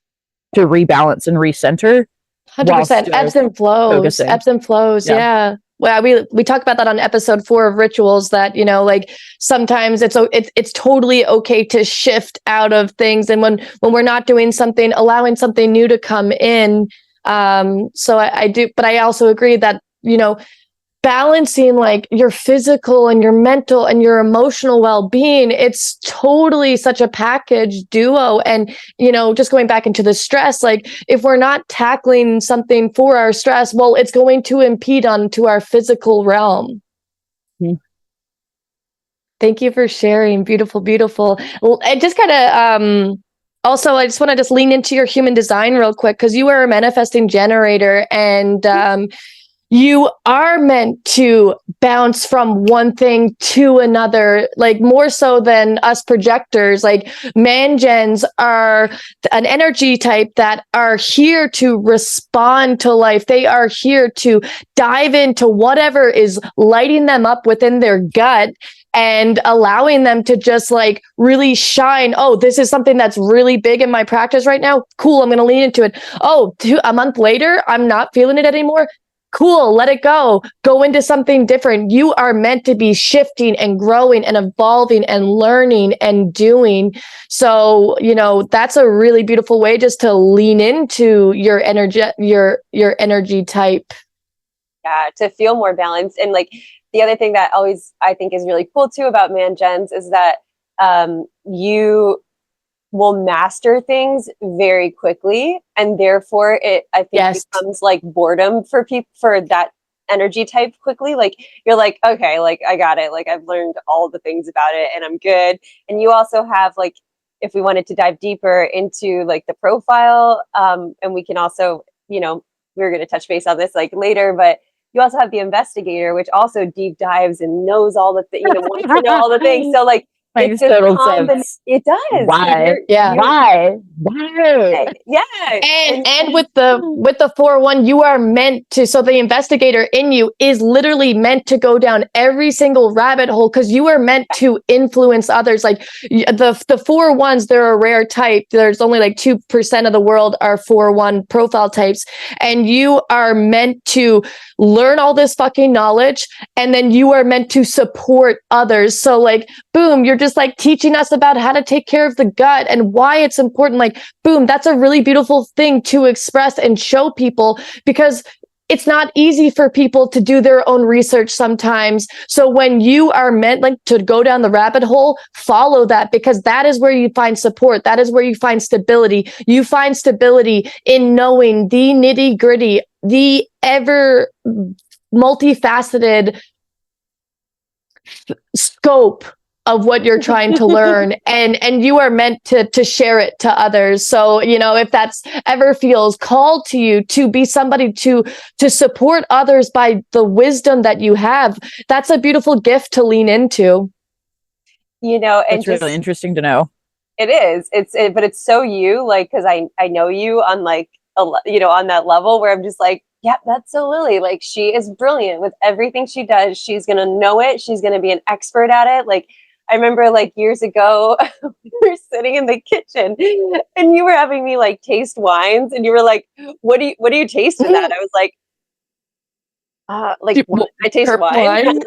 to rebalance and recenter. 100%. Ebbs and flows. Focusing. Ebbs and flows. Yeah. Well, we talked about that on episode 4 of rituals, that, you know, like sometimes it's totally okay to shift out of things, and when we're not doing something, allowing something new to come in. So I do, but I also agree that, you know, balancing like your physical and your mental and your emotional well-being, it's totally such a package duo. And, you know, just going back into the stress, like if we're not tackling something for our stress, well, it's going to impede onto our physical realm. Mm-hmm. Thank you for sharing. Beautiful, beautiful. Well, I just kind of, also, I just want to lean into your human design real quick, because you are a manifesting generator, and you are meant to bounce from one thing to another, like more so than us projectors. Like man-gens are an energy type that are here to respond to life. They are here to dive into whatever is lighting them up within their gut and allowing them to just like really shine. Oh, this is something that's really big in my practice right now. Cool, I'm going to lean into it. Oh, a month later, I'm not feeling it anymore. Cool, let it go. Go into something different. You are meant to be shifting and growing and evolving and learning and doing. So, you know, that's a really beautiful way just to lean into your energy, your energy type. Yeah, to feel more balanced. And like the other thing that always I think is really cool too about man gens is that you will master things very quickly, and therefore it I think becomes like boredom for people, for that energy type quickly. Like you're like, okay, like I got it, like I've learned all the things about it and I'm good. And you also have, like, if we wanted to dive deeper into like the profile, and we can also, you know, we're going to touch base on this like later, but you also have the investigator, which also deep dives and knows all the you know, wants to know all the things. So like makes total sense. It does. Why? Why? Yeah. And with the 4-1, you are meant to. So the investigator in you is literally meant to go down every single rabbit hole, because you are meant to influence others. Like the 4-1s, they're a rare type. There's only like 2% of the world are 4-1 profile types, and you are meant to learn all this fucking knowledge, and then you are meant to support others. So like, boom, you're just like teaching us about how to take care of the gut and why it's important. Like, boom, that's a really beautiful thing to express and show people, because it's not easy for people to do their own research sometimes. So when you are meant like to go down the rabbit hole, follow that, because that is where you find support. That is where you find stability. You find stability in knowing the nitty gritty, the ever multifaceted scope of what you're trying to learn, and you are meant to share it to others. So, you know, if that's ever feels called to you to be somebody to support others by the wisdom that you have, that's a beautiful gift to lean into. You know, and it's really interesting to know. It is. But it's so you, like, because I know you on like you know, on that level where I'm just like, yeah, that's so Lilly. Like, she is brilliant with everything she does. She's gonna know it. She's gonna be an expert at it. Like, I remember like years ago, we were sitting in the kitchen and you were having me like taste wines, and you were like, what do you taste in that? I was like, I taste wine.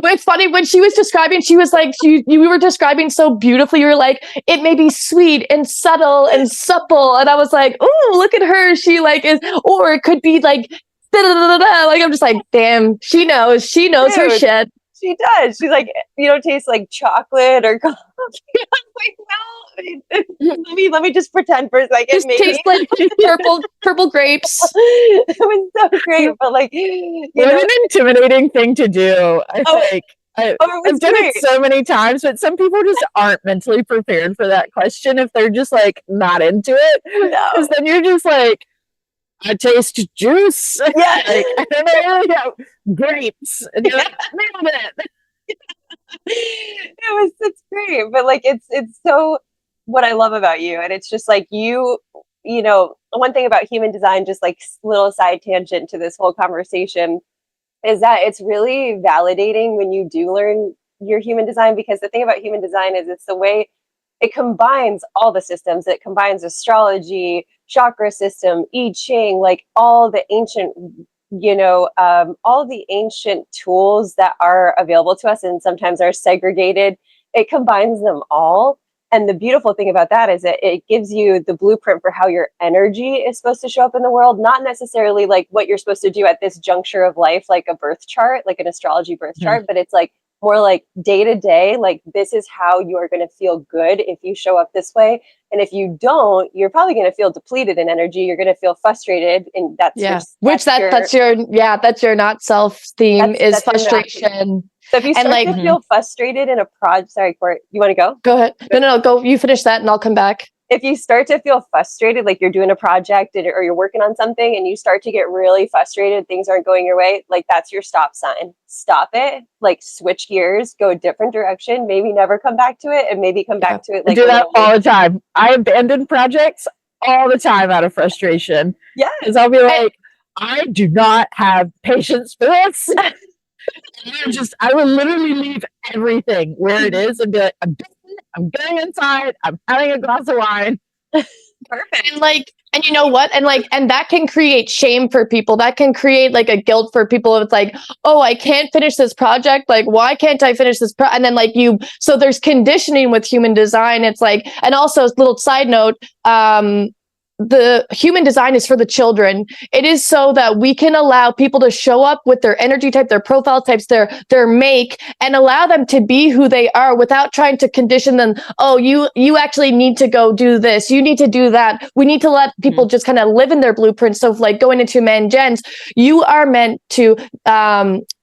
It's funny, when she was describing, she was like, you were describing so beautifully. You were like, it may be sweet and subtle and supple. And I was like, oh, look at her. She like is, or it could be like, like, I'm just like, damn, she knows Dude, her shit. She does. She's like, you don't taste like chocolate or coffee. I'm like, no. Let me just pretend for a second. Just Maybe tastes like purple grapes. it was so great, but like, you It was know, an intimidating thing to do. I think it was I've done great. it so many times, but some people just aren't mentally prepared for that question if they're just like not into it. No. Because then you're just like, I taste juice. Yeah. Like, I don't know, grapes. And you're like, nailed it. It's great, but like it's so what I love about you, and it's just like you know, one thing about human design, just like little side tangent to this whole conversation, is that it's really validating when you do learn your human design, because the thing about human design is it's the way it combines all the systems. It combines astrology, chakra system, I Ching, like all the ancient, all the ancient tools that are available to us and sometimes are segregated. It combines them all. And the beautiful thing about that is that it gives you the blueprint for how your energy is supposed to show up in the world, not necessarily like what you're supposed to do at this juncture of life, like a birth chart, like an astrology birth chart, but it's like more like day to day, like this is how you are going to feel good if you show up this way. And if you don't, you're probably going to feel depleted in energy. You're going to feel frustrated. And that's that's your not self theme is frustration. So if you start to feel frustrated in a project, sorry, Court, you want to go? Go ahead. No, go. You finish that and I'll come back. If you start to feel frustrated, like you're doing a project or you're working on something and you start to get really frustrated, things aren't going your way, like that's your stop sign. Stop it, like switch gears, go a different direction, maybe never come back to it, and maybe come back to it. Like I do that all the time. I abandon projects all the time out of frustration. Yeah. Because I'll be like, I do not have patience for this. I will literally leave everything where it is and be like, I'm going inside, I'm having a glass of wine. Perfect. And you know what? And that can create shame for people. That can create like a guilt for people. It's like, oh, I can't finish this project. Like, why can't I finish this? And then so there's conditioning with human design. It's like, and also a little side note, the human design is for the children. It is so that we can allow people to show up with their energy type, their profile types, their make, and allow them to be who they are without trying to condition them. Oh, you actually need to go do this. You need to do that. We need to let people just kind of live in their blueprints. So like going into man gens, you are meant to,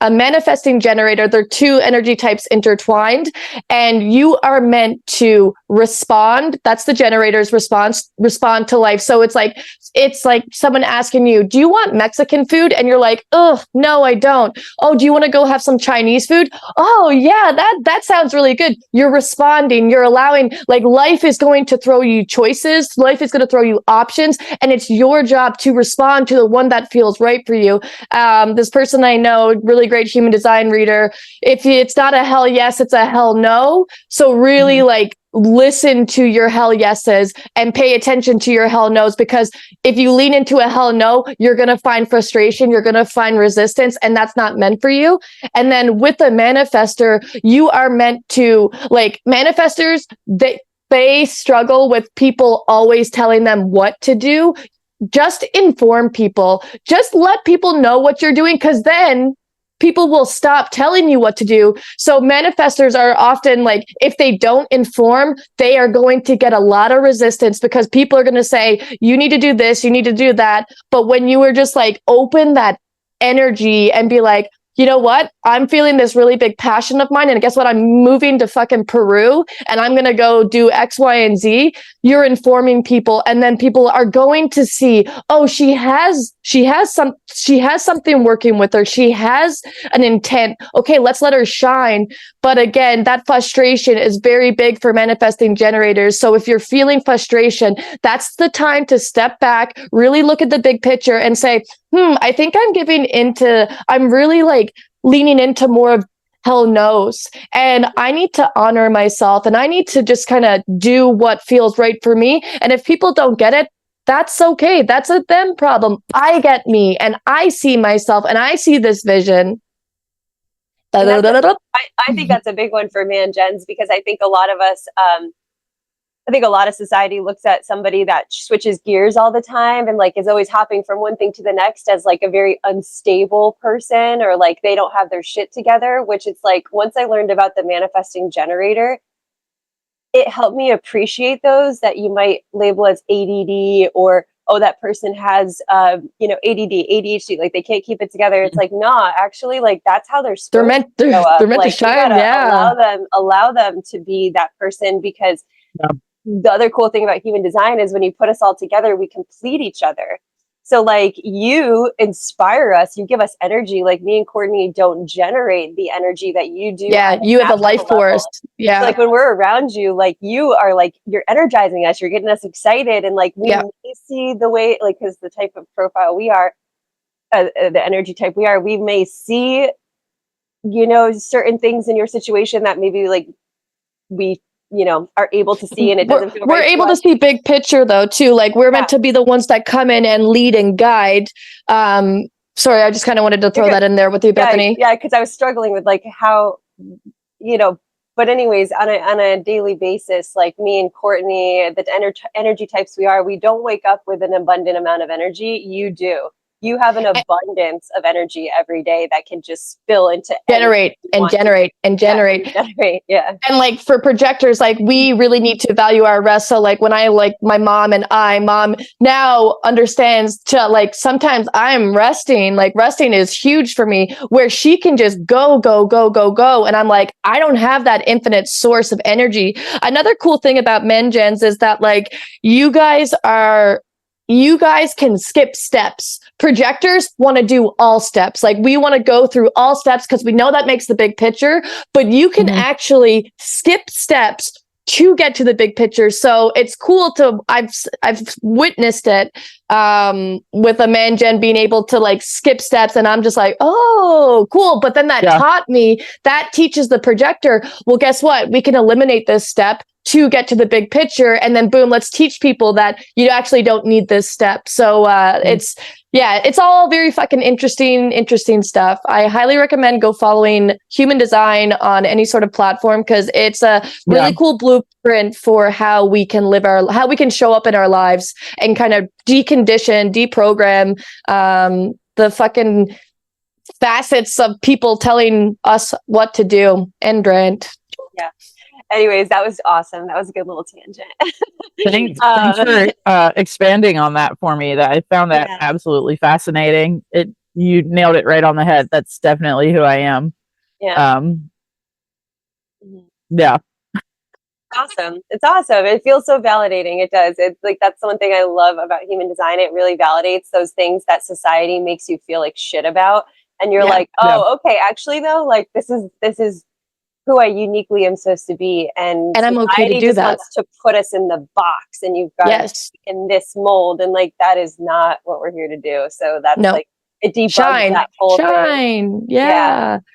a manifesting generator, they're two energy types intertwined, and you are meant to respond. That's the generator's respond to life. So it's like someone asking you, do you want Mexican food? And you're like, oh, no, I don't. Oh, do you want to go have some Chinese food? Oh, yeah, that sounds really good. You're responding. You're allowing, like, life is going to throw you choices. Life is going to throw you options. And it's your job to respond to the one that feels right for you. This person I know, really great human design reader, if it's not a hell yes, it's a hell no. So really listen to your hell yeses and pay attention to your hell nos, because if you lean into a hell no, you're going to find frustration, you're going to find resistance, and that's not meant for you. And then with a manifester, you are meant to, like, manifestors, they struggle with people always telling them what to do. Just inform people, just let people know what you're doing, because then people will stop telling you what to do. So manifestors are often like, if they don't inform, they are going to get a lot of resistance, because people are going to say, you need to do this, you need to do that. But when you were just like, open that energy and be like, you know what? I'm feeling this really big passion of mine. And guess what? I'm moving to fucking Peru and I'm going to go do X, Y, and Z. You're informing people. And then people are going to see, oh, she has something working with her. She has an intent. Okay, let's let her shine. But again, that frustration is very big for manifesting generators. So if you're feeling frustration, that's the time to step back, really look at the big picture and say, I think I'm really like leaning into more of hell knows. And I need to honor myself and I need to just kind of do what feels right for me. And if people don't get it, that's okay. That's a them problem. I get me and I see myself and I see this vision. I think that's a big one for man gens, because I think a lot of us, I think a lot of society looks at somebody that switches gears all the time and like is always hopping from one thing to the next as like a very unstable person, or like they don't have their shit together, which it's like, once I learned about the manifesting generator, it helped me appreciate those that you might label as ADD, or, oh, that person has, ADD, ADHD, like they can't keep it together. It's like, nah, actually, like that's how they're supposed to show up. They're meant like, to shine. allow them to be that person, because the other cool thing about human design is when you put us all together, we complete each other. So like, you inspire us, you give us energy. Like me and Courtney don't generate the energy that you do. Yeah, you have a life force. Yeah. So like when we're around you, like you are like, you're energizing us, you're getting us excited. And like we may see the way, like, because the type of profile we are, the energy type we are, we may see, certain things in your situation that maybe like we are able to see, and it doesn't feel we're able to see big picture though too. Like we're meant to be the ones that come in and lead and guide. Sorry, I just kind of wanted to throw that in there with you, Bethany. Yeah, because I was struggling with like how, but anyways, on a daily basis, like me and Courtney, the energy types we are, we don't wake up with an abundant amount of energy. You do. You have an abundance of energy every day that can just spill into generate. Yeah. And like for projectors, like we really need to value our rest. So like when I, like my mom now understands to like, sometimes I'm resting, like resting is huge for me, where she can just go. And I'm like, I don't have that infinite source of energy. Another cool thing about Men Gens is that like you guys can skip steps. Projectors want to do all steps. Like we want to go through all steps because we know that makes the big picture, but you can actually skip steps to get to the big picture. So it's cool to, I've witnessed it with a Man Gen being able to like skip steps, and I'm just like, oh, cool. But then that teaches the projector, well, guess what? We can eliminate this step to get to the big picture, and then boom, let's teach people that you actually don't need this step. So it's all very fucking interesting stuff. I highly recommend go following Human Design on any sort of platform, because it's a really cool blueprint for how we can how we can show up in our lives and kind of deprogram the fucking facets of people telling us what to do. And rant. Yeah. Anyways, that was awesome. That was a good little tangent. Thanks for expanding on that for me. That I found that absolutely fascinating. You nailed it right on the head. That's definitely who I am. Yeah. Yeah. Awesome. It's awesome. It feels so validating. It does. It's like, that's the one thing I love about Human Design. It really validates those things that society makes you feel like shit about. And you're like, okay, actually though, like this is who I uniquely am supposed to be, and I'm okay to do that. Wants to put us in the box, and you've got to be in this mold, and like that is not what we're here to do. So that's like it debugs that whole thing.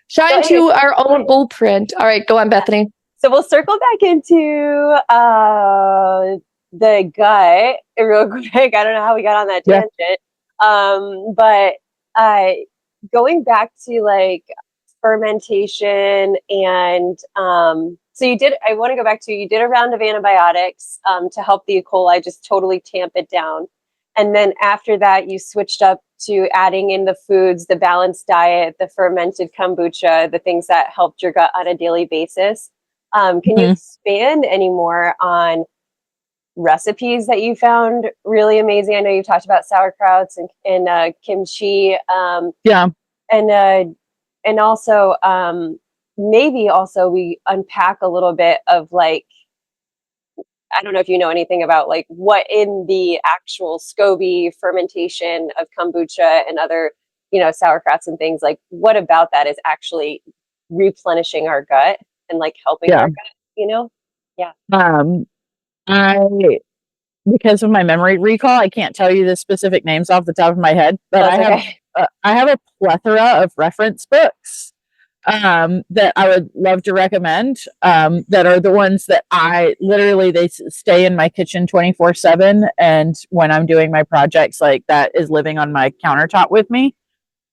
Shine to our own blueprint. All right, go on, Bethany. So we'll circle back into the gut real quick. I don't know how we got on that tangent, but going back to like fermentation, and so I want to go back to, you did a round of antibiotics to help the E. coli just totally tamp it down, and then after that you switched up to adding in the foods, the balanced diet, the fermented kombucha, the things that helped your gut on a daily basis. Can you expand any more on recipes that you found really amazing? I know you talked about sauerkrauts and kimchi, and also, maybe also we unpack a little bit of like, I don't know if you know anything about like what in the actual Scobbie fermentation of kombucha and other, sauerkrauts and things, like what about that is actually replenishing our gut and like helping our gut, Because of my memory recall, I can't tell you the specific names off the top of my head, but I have a plethora of reference books that I would love to recommend, that are the ones that they stay in my kitchen 24/7. And when I'm doing my projects, like that is living on my countertop with me.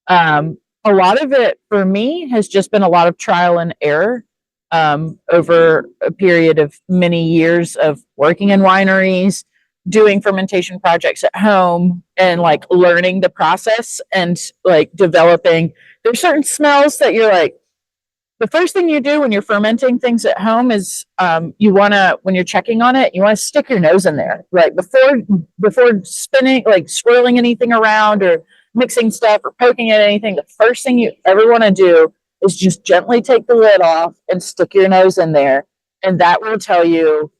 A lot of it for me has just been a lot of trial and error. over a period of many years of working in wineries, doing fermentation projects at home, and like learning the process and like developing. There's certain smells that you're like, the first thing you do when you're fermenting things at home is you want to, when you're checking on it, you want to stick your nose in there, right? Before spinning, like swirling anything around or mixing stuff or poking at anything, the first thing you ever want to do is just gently take the lid off and stick your nose in there. And that will tell you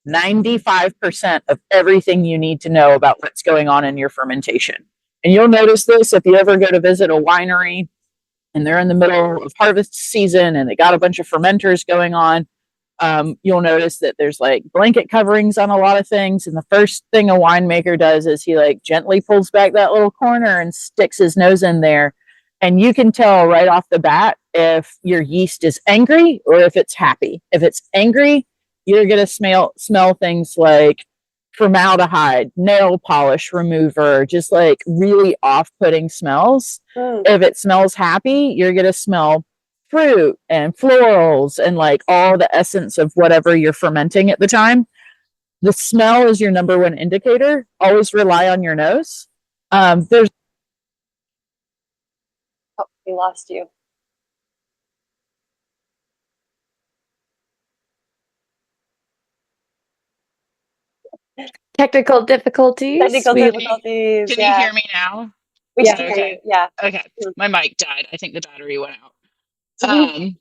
95% of everything you need to know about what's going on in your fermentation. And you'll notice this if you ever go to visit a winery and they're in the middle of harvest season and they got a bunch of fermenters going on. You'll notice that there's like blanket coverings on a lot of things. And the first thing a winemaker does is he like gently pulls back that little corner and sticks his nose in there. And you can tell right off the bat if your yeast is angry or if it's happy. If it's angry, you're going to smell things like formaldehyde, nail polish remover, just like really off-putting smells. If it smells happy, you're going to smell fruit and florals and like all the essence of whatever you're fermenting at the time. The smell is your number one indicator. Always rely on your nose. There's Oh, we lost you. Technical difficulties. Technical We- difficulties. Can yeah. you hear me now? We Yeah. can hear Okay. you. Yeah. Okay. My mic died. I think the battery went out. Mhm.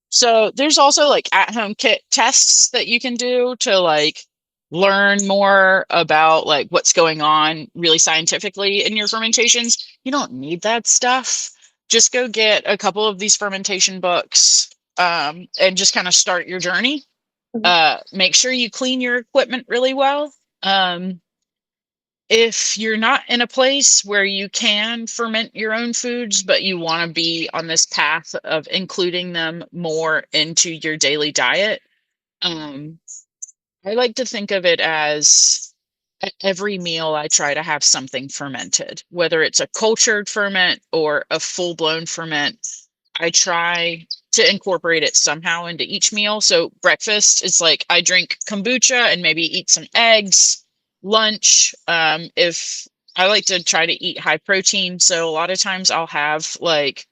So there's also like at-home kit tests that you can do to like learn more about like what's going on really scientifically in your fermentations. You don't need that stuff. Just go get a couple of these fermentation books and just kind of start your journey. Make sure you clean your equipment really well. If you're not in a place where you can ferment your own foods, but you want to be on this path of including them more into your daily diet, I like to think of it as at every meal I try to have something fermented, whether it's a cultured ferment or a full-blown ferment. I try to incorporate it somehow into each meal. So breakfast is like I drink kombucha and maybe eat some eggs. Lunch, if I like to try to eat high protein, so a lot of times I'll have like,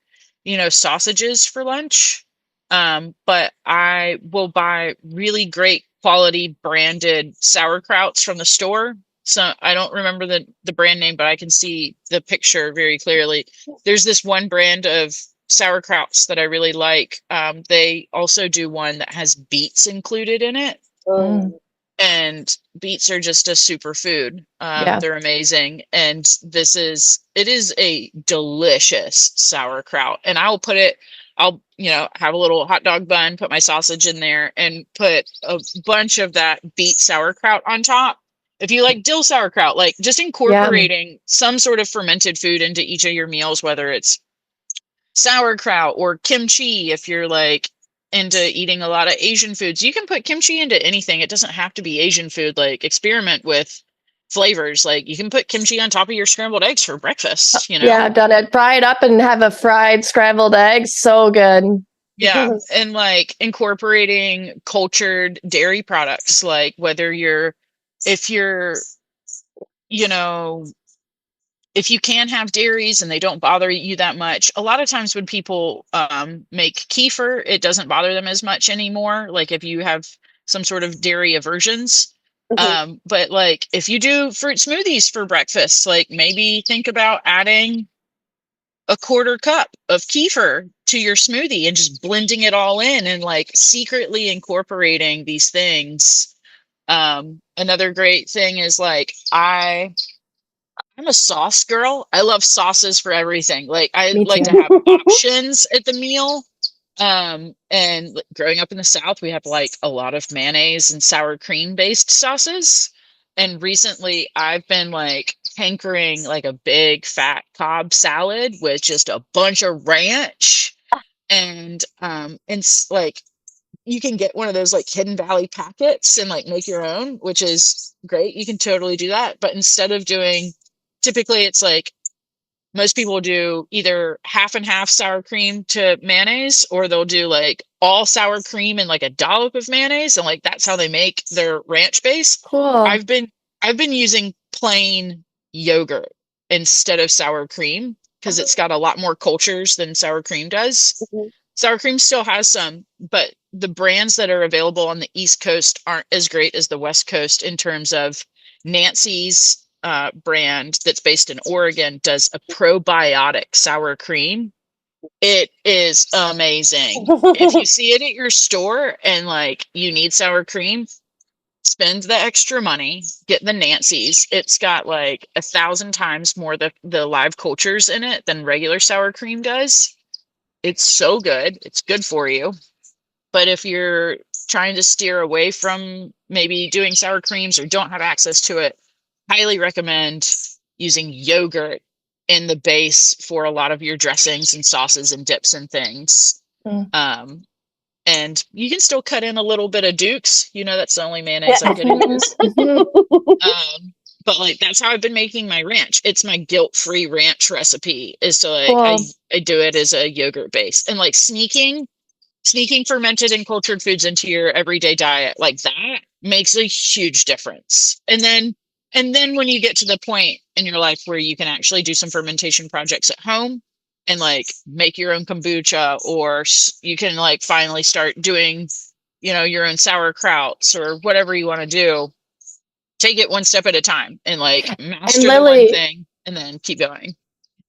sausages for lunch. But I will buy really great quality branded sauerkrauts from the store. So I don't remember the brand name, but I can see the picture very clearly. There's this one brand of sauerkrauts that I really like. They also do one that has beets included in it. And beets are just a superfood. Yeah. They're amazing. And it is a delicious sauerkraut. And I'll have a little hot dog bun, put my sausage in there and put a bunch of that beet sauerkraut on top. If you like dill sauerkraut, like just incorporating some sort of fermented food into each of your meals, whether it's sauerkraut or kimchi, if you're like into eating a lot of Asian foods, you can put kimchi into anything. It doesn't have to be Asian food. Like experiment with flavors. Like you can put kimchi on top of your scrambled eggs for breakfast, Yeah, I've done it. Fry it up and have a fried scrambled egg. So good. Yeah. And like incorporating cultured dairy products, like if you can have dairies and they don't bother you that much. A lot of times when people make kefir, it doesn't bother them as much anymore. Like if you have some sort of dairy aversions. But like if you do fruit smoothies for breakfast, like maybe think about adding a quarter cup of kefir to your smoothie and just blending it all in and like secretly incorporating these things. Another great thing is like I'm a sauce girl. I love sauces for everything. Like I Me like too. to have options at the meal. And growing up in the South, we have like a lot of mayonnaise and sour cream based sauces. And recently I've been like hankering like a big fat Cobb salad with just a bunch of ranch and like you can get one of those like Hidden Valley packets and like make your own, which is great. You can totally do that. But instead of typically it's like most people do either half and half sour cream to mayonnaise, or they'll do like all sour cream and like a dollop of mayonnaise, and like that's how they make their ranch base. Cool. I've been using plain yogurt instead of sour cream because it's got a lot more cultures than sour cream does. Mhm. Sour cream still has some, but the brands that are available on the East Coast aren't as great as the West Coast in terms of Nancy's brand that's based in Oregon does a probiotic sour cream. It is amazing. If you see it at your store and like you need sour cream, spend the extra money, get the Nancy's. It's got like 1,000 times more the live cultures in it than regular sour cream does. It's so good. It's good for you. But if you're trying to steer away from maybe doing sour creams or don't have access to it, highly recommend using yogurt in the base for a lot of your dressings and sauces and dips and things. Mm. And you can still cut in a little bit of Duke's. You know, that's the only mayonnaise I'm going to use. But like that's how I've been making my ranch. It's my guilt-free ranch recipe is to like Cool. I do it as a yogurt base, and like sneaking fermented and cultured foods into your everyday diet like that makes a huge difference. And then when you get to the point in your life where you can actually do some fermentation projects at home and like make your own kombucha, or you can like finally start doing, your own sauerkrauts or whatever you want to do, take it one step at a time and like master the one Lily, thing and then keep going.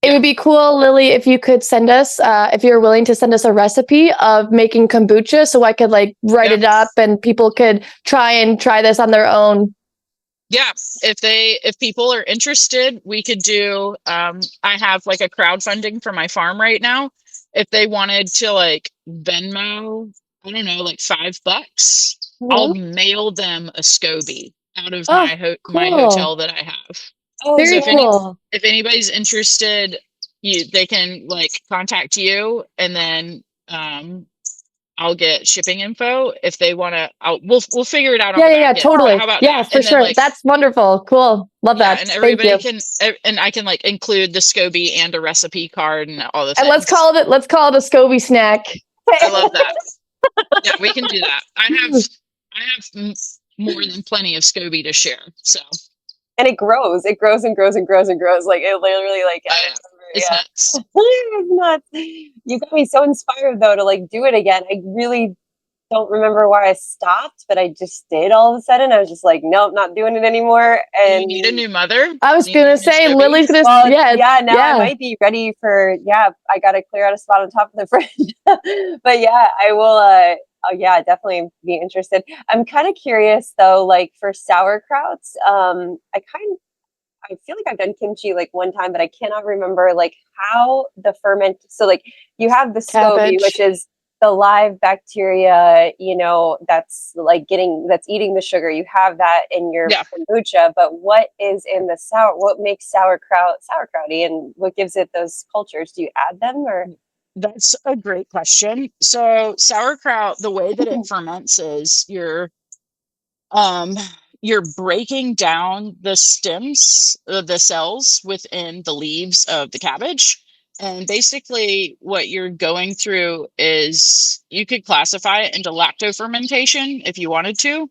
it would be cool, Lily, if you could send us, if you're willing to send us a recipe of making kombucha so I could like write it up and people could try this on their own. Yeah, if people are interested, we could do, I have like a crowdfunding for my farm right now. If they wanted to like Venmo, I don't know, like $5, I'll mail them a Scobbie out of my Cool. hotel that I have. Very So cool. if anybody's interested, they can like contact you, and then I'll get shipping info if they want to. We'll figure it out. Yeah, totally. How about yeah, that? for And then, sure. like, That's wonderful. Cool. Love that. and Thank everybody you. can, and I can like include the Scobbie and a recipe card and all the And things. let's call it a Scobbie snack. I love that. Yeah, we can do that. I have more than plenty of Scobbie to share. So. And it grows and grows and grows. Like it literally, like it's nuts. It's nuts. You got me so inspired though to like do it again. I really don't remember why I stopped, but I just did all of a sudden. I was just like, nope, not doing it anymore. And you need a new mother. I was gonna say Lily's gonna I might be ready for I gotta clear out a spot on top of the fridge. But yeah, I will definitely be interested. I'm kind of curious though, like for sauerkrauts, I feel like I've done kimchi like one time, but I cannot remember like how the ferment. So like you have the Scobbie, which is the live bacteria, that's eating the sugar. You have that in your kombucha, but what is in the what makes sauerkrauty, and what gives it those cultures? Do you add them or? That's a great question. So sauerkraut, the way that it ferments is you're breaking down the stems, the cells within the leaves of the cabbage. And basically what you're going through is, you could classify it into lactofermentation if you wanted to.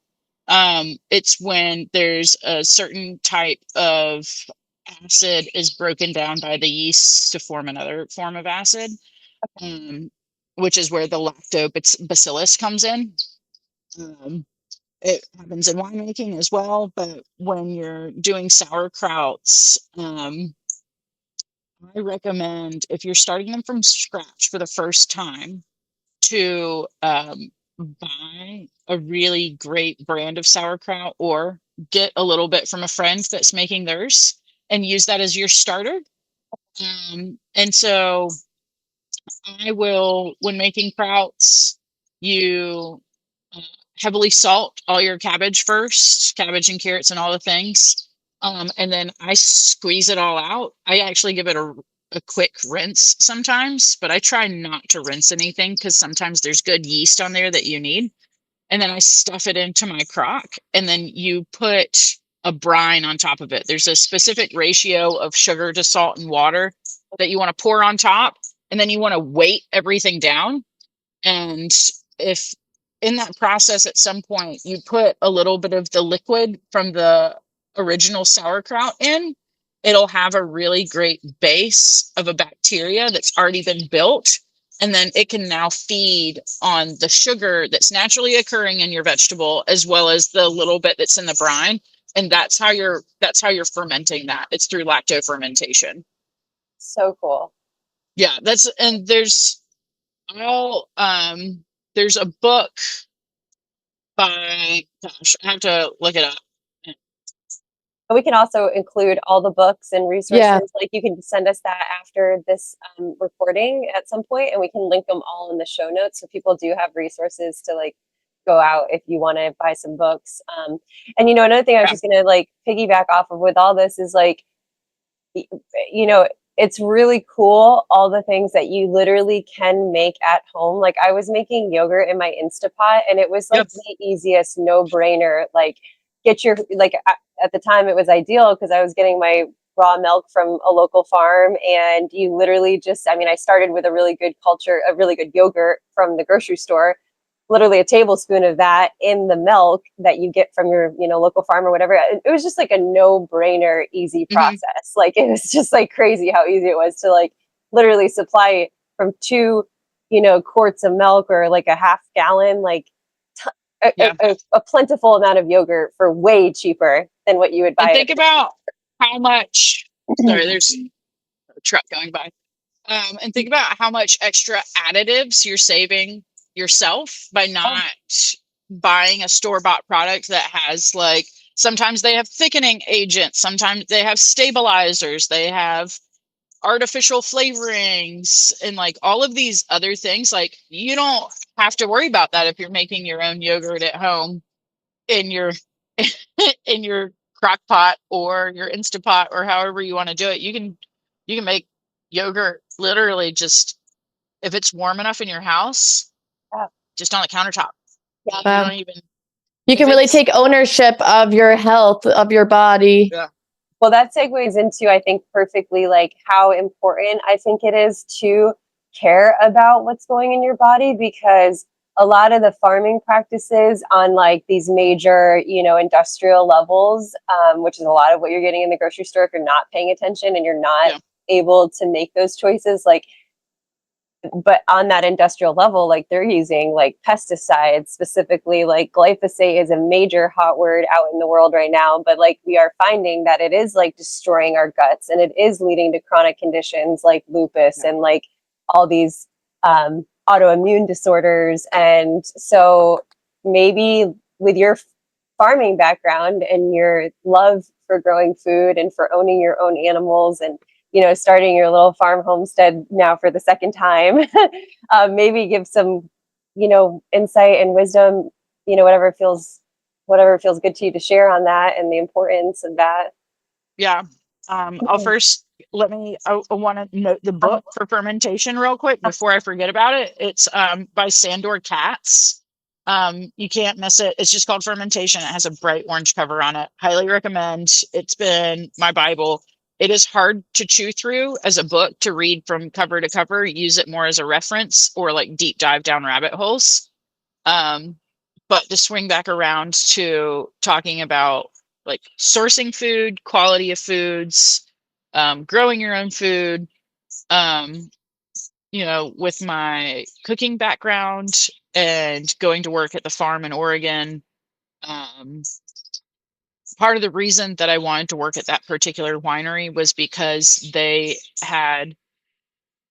It's when there's a certain type of acid is broken down by the yeast to form another form of acid, which is where the lactobacillus comes in. It happens in winemaking as well, but when you're doing sauerkrauts, I recommend, if you're starting them from scratch for the first time, to buy a really great brand of sauerkraut, or get a little bit from a friend that's making theirs and use that as your starter. And so I will, when making krauts, you heavily salt all your cabbage first, cabbage and carrots and all the things. And then I squeeze it all out. I actually give it a quick rinse sometimes, but I try not to rinse anything because sometimes there's good yeast on there that you need. And then I stuff it into my crock, and then you put a brine on top of it. There's a specific ratio of sugar to salt and water that you want to pour on top, and then you want to weight everything down. And if in that process at some point you put a little bit of the liquid from the original sauerkraut in, it'll have a really great base of a bacteria that's already been built. And then it can now feed on the sugar that's naturally occurring in your vegetable, as well as the little bit that's in the brine. And that's how you're fermenting that. It's through lacto fermentation. So cool. Yeah, there's a book by, gosh, I have to look it up. We can also include all the books and resources. Yeah. Like you can send us that after this recording at some point, and we can link them all in the show notes. So people do have resources to like go out if you want to buy some books. And, you know, another thing I was just going to like piggyback off of with all this is like, you know, it's really cool, all the things that you literally can make at home. Like I was making yogurt in my Instapot, and it was like the easiest no-brainer. Like get your, like at the time it was ideal because I was getting my raw milk from a local farm, and you literally just, I mean, I started with a really good yogurt from the grocery store, literally a tablespoon of that in the milk that you get from your, you know, local farm or whatever. It was just like a no-brainer, easy process. Like it was just like crazy how easy it was to like literally supply from 2, you know, quarts of milk or like a half gallon, like a plentiful amount of yogurt for way cheaper than what you would buy. And think about how much, sorry, there's a truck going by. And think about how much extra additives you're saving yourself by not buying a store-bought product that has, like, sometimes they have thickening agents, sometimes they have stabilizers, they have artificial flavorings, and like all of these other things. Like you don't have to worry about that if you're making your own yogurt at home in your in your crock pot or your Instapot or however you want to do it. You can make yogurt literally just, if it's warm enough in your house, just on the countertop. Wow. You can if really take ownership of your health, of your body. Yeah. Well, that segues into, I think, perfectly like how important I think it is to care about what's going in your body, because a lot of the farming practices on like these major, you know, industrial levels, which is a lot of what you're getting in the grocery store if you're not paying attention and you're not able to make those choices, like, but on that industrial level, like they're using like pesticides, specifically like glyphosate is a major hot word out in the world right now. But like we are finding that it is like destroying our guts, and it is leading to chronic conditions like lupus and like all these autoimmune disorders. And so maybe with your farming background and your love for growing food and for owning your own animals and, you know, starting your little farm homestead now for the second time, maybe give some, you know, insight and wisdom, you know, whatever feels good to you to share on that and the importance of that. Yeah. I'll first, I want to note the book for fermentation real quick before I forget about it. It's by Sandor Katz. You can't miss it. It's just called Fermentation. It has a bright orange cover on it. Highly recommend. It's been my Bible. It is hard to chew through as a book to read from cover to cover. Use it more as a reference or like deep dive down rabbit holes. But to swing back around to talking about like sourcing food, quality of foods, growing your own food, you know, with my cooking background and going to work at the farm in Oregon, part of the reason that I wanted to work at that particular winery was because they had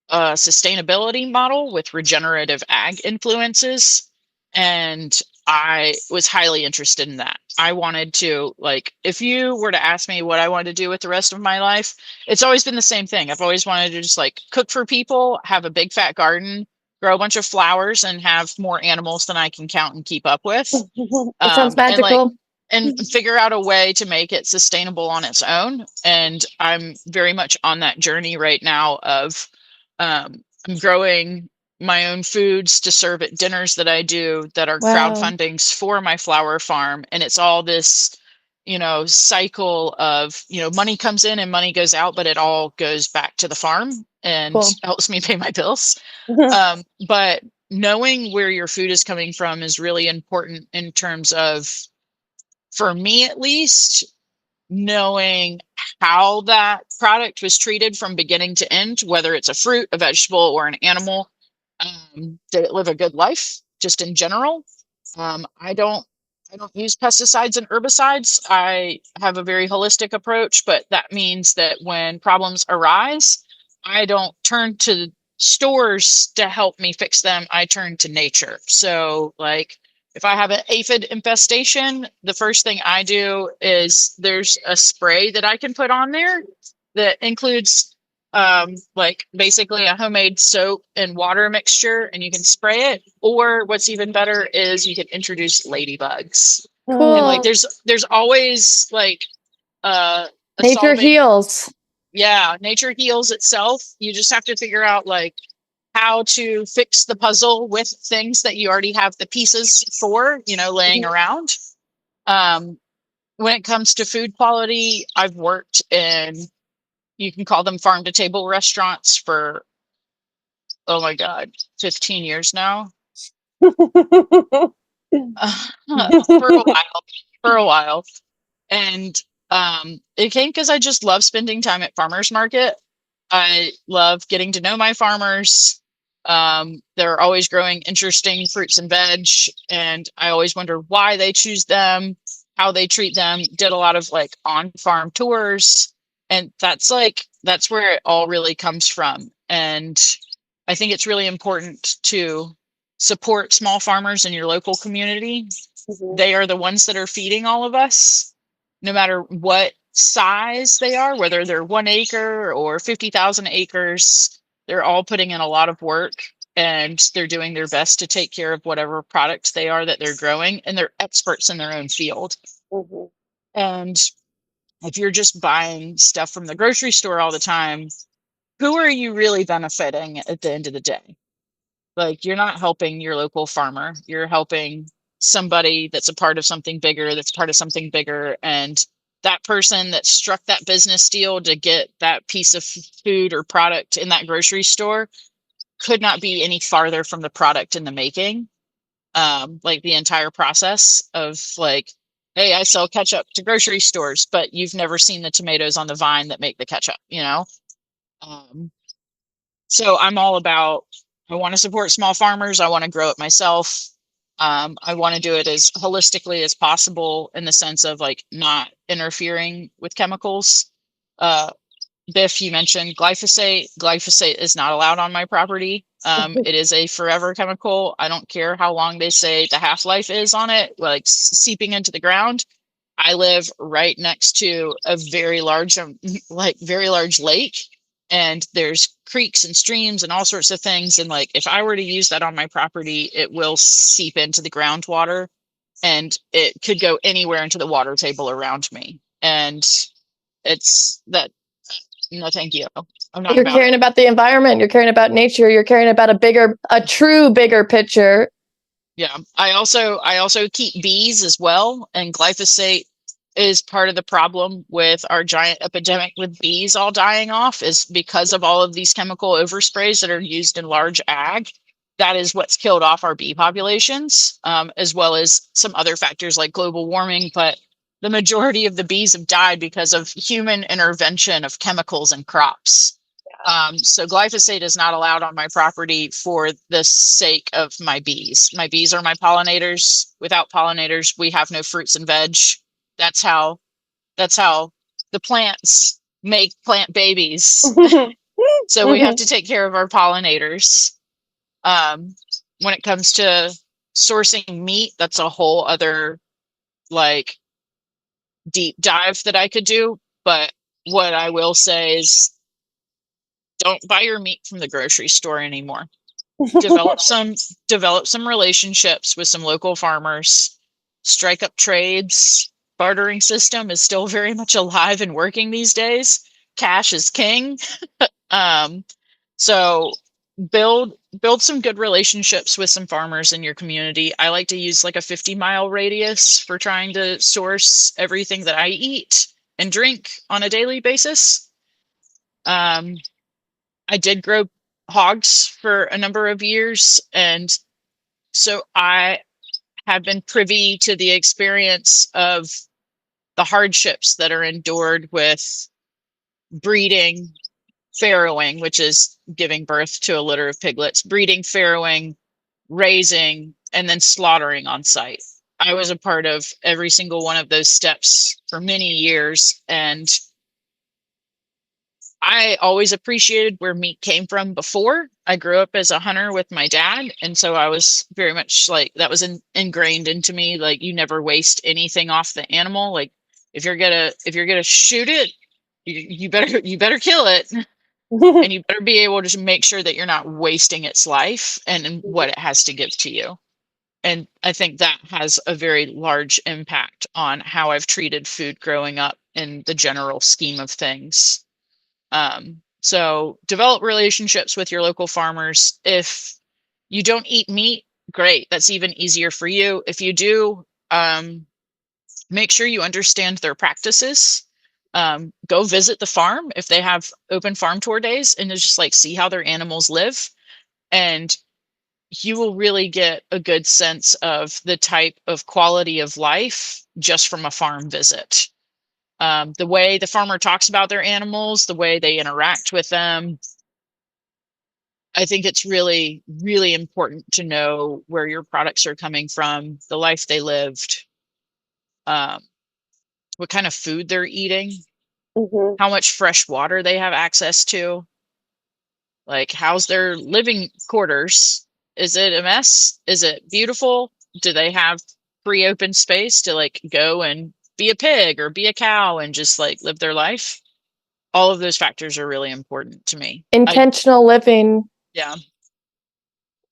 a sustainability model with regenerative ag influences. And I was highly interested in that. I wanted to, like, if you were to ask me what I wanted to do with the rest of my life, it's always been the same thing. I've always wanted to just like cook for people, have a big fat garden, grow a bunch of flowers, and have more animals than I can count and keep up with. It sounds magical. And figure out a way to make it sustainable on its own. And I'm very much on that journey right now of I'm growing my own foods to serve at dinners that I do that are crowdfundings for my flower farm. And it's all this cycle of, money comes in and money goes out, but it all goes back to the farm and Cool. helps me pay my bills. But knowing where your food is coming from is really important in terms of, for me at least, knowing how that product was treated from beginning to end, whether it's a fruit, a vegetable, or an animal. Did it live a good life just in general? I don't use pesticides and herbicides. I have a very holistic approach, but that means that when problems arise, I don't turn to stores to help me fix them. I turn to nature. So, like, if I have an aphid infestation, the first thing I do is there's a spray that I can put on there that includes like basically a homemade soap and water mixture, and you can spray it. Or what's even better is you can introduce ladybugs. Cool. And like there's always like a Nature solving. heals. Yeah, nature heals itself. You just have to figure out like how to fix the puzzle with things that you already have the pieces for, laying around. When it comes to food quality, I've worked in, you can call them farm to table restaurants for, oh my God, 15 years now. For a while. And it came because I just love spending time at farmers market. I love getting to know my farmers. They're always growing interesting fruits and veg, and I always wonder why they choose them, how they treat them. Did a lot of like on-farm tours, and that's where it all really comes from. And I think it's really important to support small farmers in your local community. They are the ones that are feeding all of us, no matter what size they are, whether they're 1 acre or 50,000 acres. They're all putting in a lot of work, and they're doing their best to take care of whatever products they are that they're growing, and they're experts in their own field. And if you're just buying stuff from the grocery store all the time, who are you really benefiting at the end of the day? Like, you're not helping your local farmer. You're helping somebody that's a part of something bigger, and that person that struck that business deal to get that piece of food or product in that grocery store could not be any farther from the product in the making. Like the entire process of like, hey, I sell ketchup to grocery stores, but you've never seen the tomatoes on the vine that make the ketchup, So I'm all about, I want to support small farmers. I want to grow it myself. I want to do it as holistically as possible, in the sense of like not interfering with chemicals. Biff, you mentioned glyphosate. Glyphosate is not allowed on my property. It is a forever chemical. I don't care how long they say the half-life is on it, like seeping into the ground. I live right next to a very large lake, and there's creeks and streams and all sorts of things. And like, if I were to use that on my property, it will seep into the groundwater, and it could go anywhere into the water table around me. And it's that. No, thank you. I'm not. You're caring about the environment. You're caring about nature. You're caring about a true bigger picture. Yeah. I also keep bees as well. And glyphosate is part of the problem with our giant epidemic with bees all dying off, is because of all of these chemical oversprays that are used in large ag. That is what's killed off our bee populations, as well as some other factors like global warming. But the majority of the bees have died because of human intervention of chemicals in crops. So glyphosate is not allowed on my property for the sake of my bees. My bees are my pollinators. Without pollinators, we have no fruits and veg. That's how the plants make plant babies. So we have to take care of our pollinators. When it comes to sourcing meat, that's a whole other like deep dive that I could do. But what I will say is, don't buy your meat from the grocery store anymore. develop some relationships with some local farmers. Strike up trades. Bartering system is still very much alive and working these days. Cash is king. So build some good relationships with some farmers in your community. I like to use like a 50-mile radius for trying to source everything that I eat and drink on a daily basis. I did grow hogs for a number of years, and so I have been privy to the experience of the hardships that are endured with breeding, farrowing, which is giving birth to a litter of piglets, breeding, farrowing, raising, and then slaughtering on site. I was a part of every single one of those steps for many years, and I always appreciated where meat came from before. I grew up as a hunter with my dad, and so I was very much like that was ingrained into me. Like, you never waste anything off the animal. Like, if you're gonna shoot it, you better kill it, and you better be able to make sure that you're not wasting its life and what it has to give to you. And I think that has a very large impact on how I've treated food growing up in the general scheme of things. So develop relationships with your local farmers. If you don't eat meat, great. That's even easier for you. If you do, make sure you understand their practices. Go visit the farm if they have open farm tour days, and just like see how their animals live. And you will really get a good sense of the type of quality of life just from a farm visit. The way the farmer talks about their animals, the way they interact with them. I think it's really, really important to know where your products are coming from, the life they lived, what kind of food they're eating, Mhm. how much fresh water they have access to, like how's their living quarters. Is it a mess? Is it beautiful? Do they have free open space to like go and be a pig or be a cow and just like live their life? All of those factors are really important to me. Intentional living. Yeah.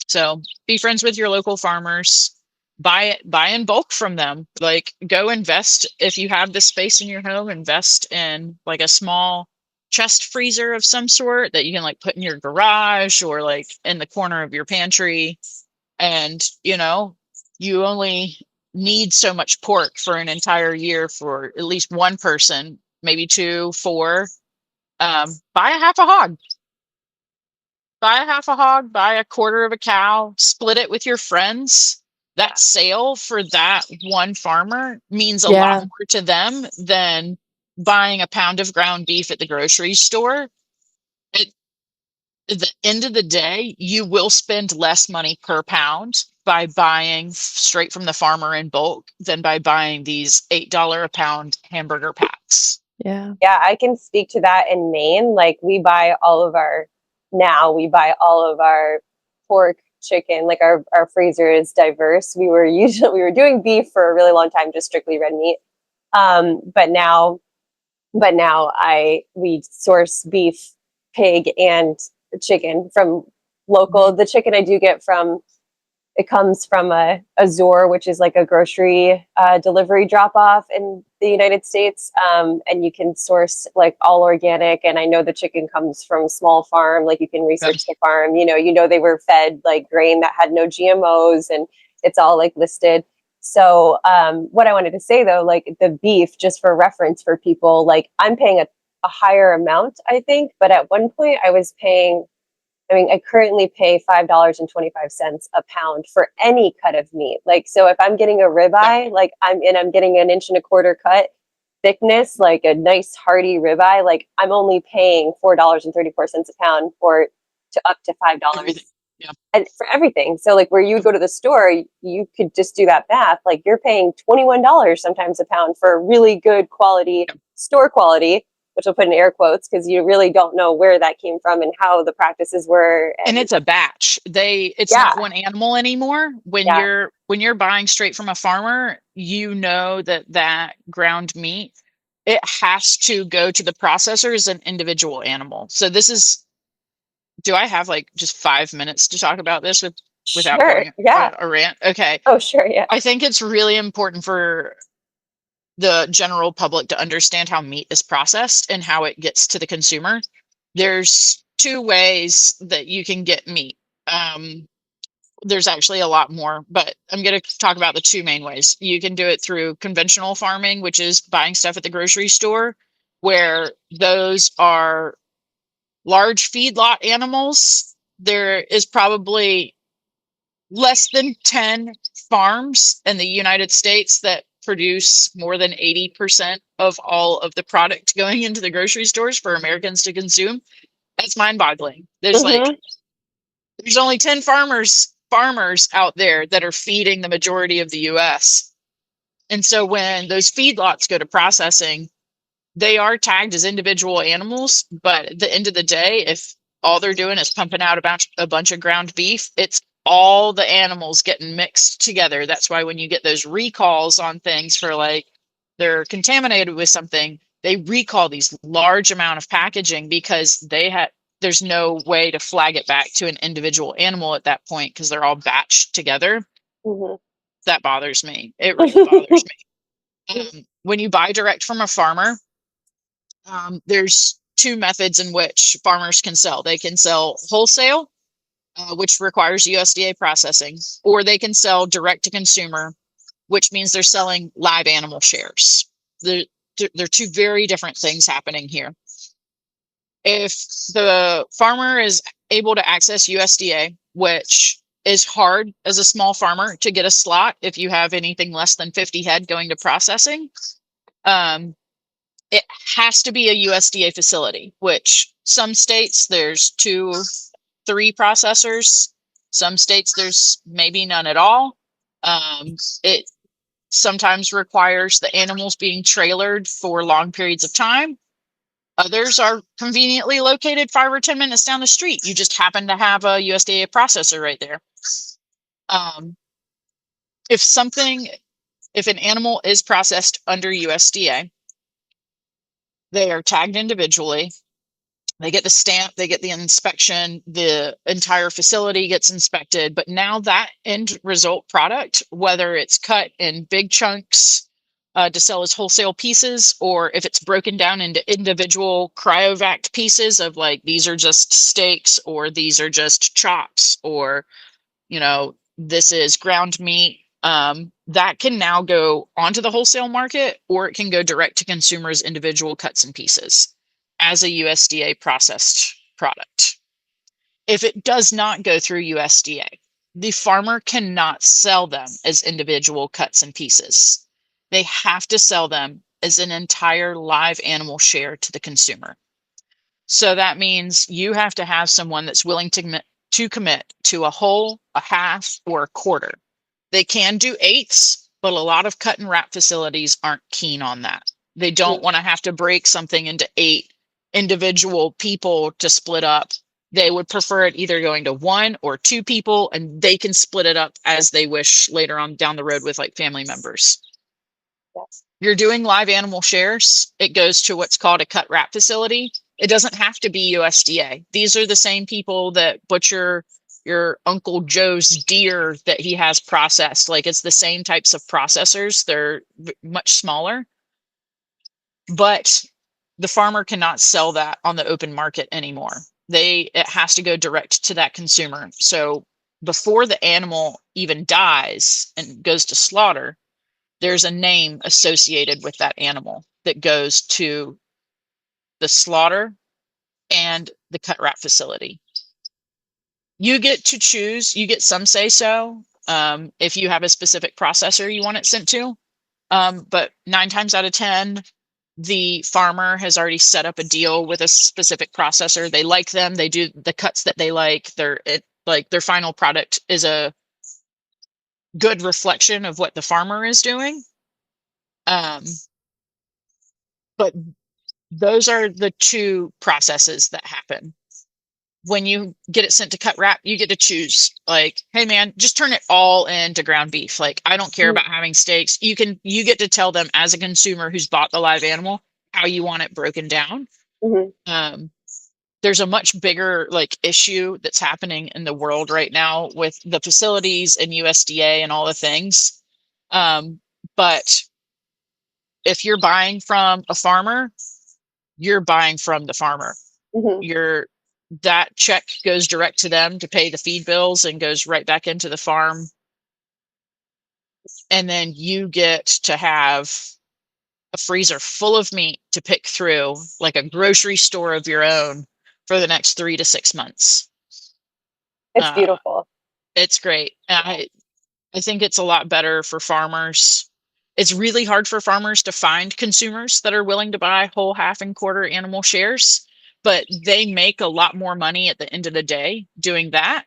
So be friends with your local farmers, buy in bulk from them. Like, go invest, if you have the space in your home, invest in like a small chest freezer of some sort that you can like put in your garage or like in the corner of your pantry. And you only need so much pork for an entire year for at least one person, maybe two, four. Buy a half a hog. Buy a half a hog, buy a quarter of a cow, split it with your friends. That sale for that one farmer means a lot more to them than buying a pound of ground beef at the grocery store. At the end of the day, you will spend less money per pound by buying straight from the farmer in bulk than by buying these $8 a pound hamburger packs. Yeah. Yeah, I can speak to that in Maine. Like, we buy all of our pork, chicken. Like, our freezer is diverse. We were doing beef for a really long time, just strictly red meat. But now we source beef, pig, and chicken from local. The chicken I do get it comes from a Azor, which is like a grocery delivery drop off in the United States. And you can source like all organic. And I know the chicken comes from small farm. Like, you can research the farm, they were fed like grain that had no GMOs, and it's all like listed. So what I wanted to say though, like the beef, just for reference for people, like I'm paying a higher amount, I think. But at one point I currently pay $5.25 a pound for any cut of meat. Like, so if I'm getting a ribeye, like I'm getting an 1.25 inch cut thickness, like a nice hearty ribeye, like I'm only paying $4.34 a pound to up to $5. Yeah. And for everything. So like, where you go to the store, you could just do that math. Like, you're paying $21 sometimes a pound for really good quality, store quality, which I'll put in air quotes because you really don't know where that came from and how the practices were. And it's a batch. It's not one animal anymore. When you're buying straight from a farmer, that ground meat, it has to go to the processor as an individual animal. So do I have like just 5 minutes to talk about this without going on a rant? Okay. Oh, sure. Yeah. I think it's really important for the general public to understand how meat is processed and how it gets to the consumer. There's two ways that you can get meat. There's actually a lot more, but I'm going to talk about the two main ways. You can do it through conventional farming, which is buying stuff at the grocery store, where those are large feedlot animals. There is probably less than 10 farms in the United States that produce more than 80% of all of the product going into the grocery stores for Americans to consume. That's mind-boggling. There's only 10 farmers out there that are feeding the majority of the US. And so when those feedlots go to processing, they are tagged as individual animals, but at the end of the day, if all they're doing is pumping out a bunch of ground beef, it's all the animals getting mixed together. That's why when you get those recalls on things for like they're contaminated with something, they recall these large amount of packaging because there's no way to flag it back to an individual animal at that point because they're all batched together. Mm-hmm. That bothers me. It really bothers me. When you buy direct from a farmer, there's two methods in which farmers can sell. They can sell wholesale, which requires USDA processing, or they can sell direct to consumer, which means they're selling live animal shares. There are two very different things happening here. If the farmer is able to access USDA, which is hard as a small farmer to get a slot if you have anything less than 50 head going to processing, it has to be a USDA facility, which some states there's 2, 3 processors. Some states there's maybe none at all. It sometimes requires the animals being trailered for long periods of time. Others are conveniently located 5 or 10 minutes down the street. You just happen to have a USDA processor right there. If an animal is processed under USDA, they are tagged individually. They get the stamp, they get the inspection, the entire facility gets inspected. But now that end result product, whether it's cut in big chunks to sell as wholesale pieces, or if it's broken down into individual cryovac pieces of like, these are just steaks, or these are just chops, or, this is ground meat, that can now go onto the wholesale market, or it can go direct to consumers, individual cuts and pieces as a USDA processed product. If it does not go through USDA, the farmer cannot sell them as individual cuts and pieces. They have to sell them as an entire live animal share to the consumer. So that means you have to have someone that's willing to commit to a whole, a half, or a quarter. They can do eighths, but a lot of cut and wrap facilities aren't keen on that. They don't want to have to break something into 8 individual people to split up. They would prefer it either going to 1 or 2 people, and they can split it up as they wish later on down the road with like family members. Yes. You're doing live animal shares, it goes to what's called a cut wrap facility. It doesn't have to be USDA. These are the same people that butcher your Uncle Joe's deer that he has processed. Like, it's the same types of processors. They're much smaller, but the farmer cannot sell that on the open market anymore. It has to go direct to that consumer. So before the animal even dies and goes to slaughter, there's a name associated with that animal that goes to the slaughter and the cut wrap facility. You get to choose, you get some say so if you have a specific processor you want it sent to. But 9 times out of 10, the farmer has already set up a deal with a specific processor. They like them. They do the cuts that they like. Their final product is a good reflection of what the farmer is doing. But those are the two processes that happen. When you get it sent to cut wrap, you get to choose, like, hey man, just turn it all into ground beef. Like, I don't care about having steaks. You get to tell them as a consumer who's bought the live animal how you want it broken down. Mm-hmm. There's a much bigger issue that's happening in the world right now with the facilities and USDA and all the things. But if you're buying from a farmer, you're buying from the farmer. Mm-hmm. that check goes direct to them to pay the feed bills and goes right back into the farm. And then you get to have a freezer full of meat to pick through, like a grocery store of your own, for the next 3 to 6 months. It's beautiful. It's great. I think it's a lot better for farmers. It's really hard for farmers to find consumers that are willing to buy whole, half, and quarter animal shares, but they make a lot more money at the end of the day doing that.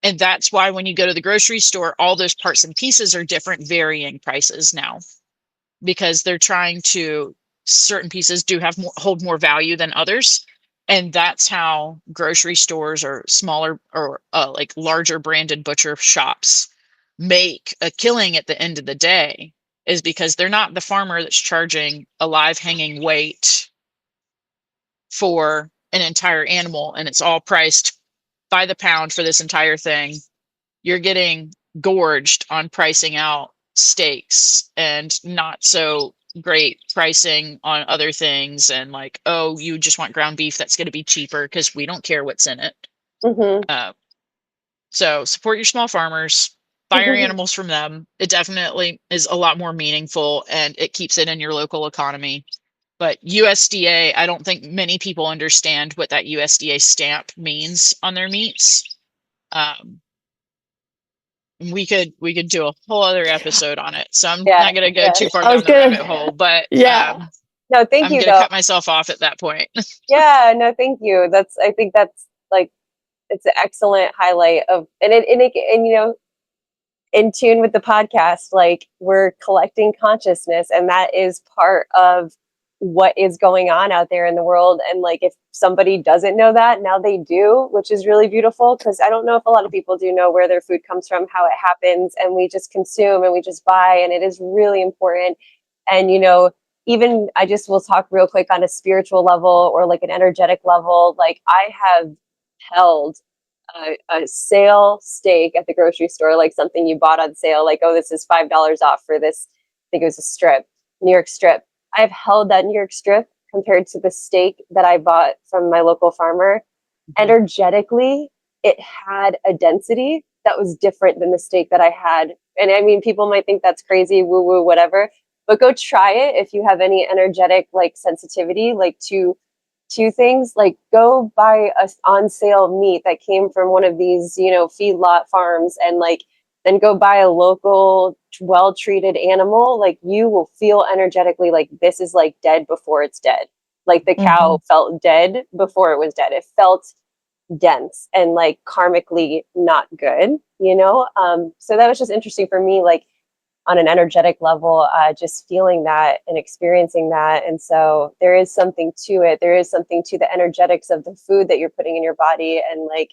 And that's why when you go to the grocery store, all those parts and pieces are different, varying prices now, because they're trying to, certain pieces do have more, hold more value than others. And that's how grocery stores or smaller or like larger branded butcher shops make a killing at the end of the day, is because they're not the farmer that's charging a live hanging weight for an entire animal and it's all priced by the pound for this entire thing. You're getting gorged on pricing out steaks and not so great pricing on other things, and like, oh, you just want ground beef that's going to be cheaper because we don't care what's in it. So support your small farmers, buy your animals from them. It definitely is a lot more meaningful and it keeps it in your local economy. But USDA, I don't think many people understand what that USDA stamp means on their meats. We could do a whole other episode on it, so I'm not going to go too far down the rabbit hole. But no, thank you. I'm going to cut myself off at that point. Yeah, no, thank you. I think that's like, it's an excellent highlight of, and you know, in tune with the podcast, like, we're collecting consciousness, and that is part of what is going on out there in the world. And like, if somebody doesn't know that, now they do, which is really beautiful, because I don't know if a lot of people do know where their food comes from, how it happens, and we just consume and we just buy, and it is really important. And, you know, even we'll talk real quick on a spiritual level or like an energetic level. Like, I have held a sale steak at the grocery store, like something you bought on sale, like, oh, this is $5 off for this. I think it was a strip, New York strip. I've held that New York strip compared to the steak that I bought from my local farmer. Energetically, it had a density that was different than the steak that I had. And I mean, people might think that's crazy, woo woo, whatever, but go try it if you have any energetic like sensitivity, like to things. Like, go buy a on sale meat that came from one of these, you know, feedlot farms, and like, then go buy a local well-treated animal. Like, you will feel energetically like this is like dead before it's dead. Like, the cow felt dead before it was dead. It felt dense and like karmically not good, you know? So that was just interesting for me, like on an energetic level, just feeling that and experiencing that. And so there is something to it. There is something to the energetics of the food that you're putting in your body, and like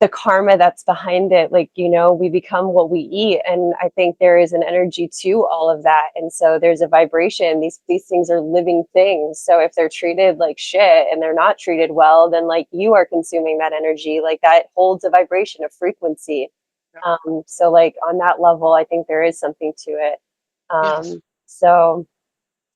the karma that's behind it. Like, you know, we become what we eat. And I think there is an energy to all of that. And so there's a vibration. These things are living things. So if they're treated like shit and they're not treated well, then like, you are consuming that energy. Like, that holds a vibration, a frequency. So like, on that level, I think there is something to it. So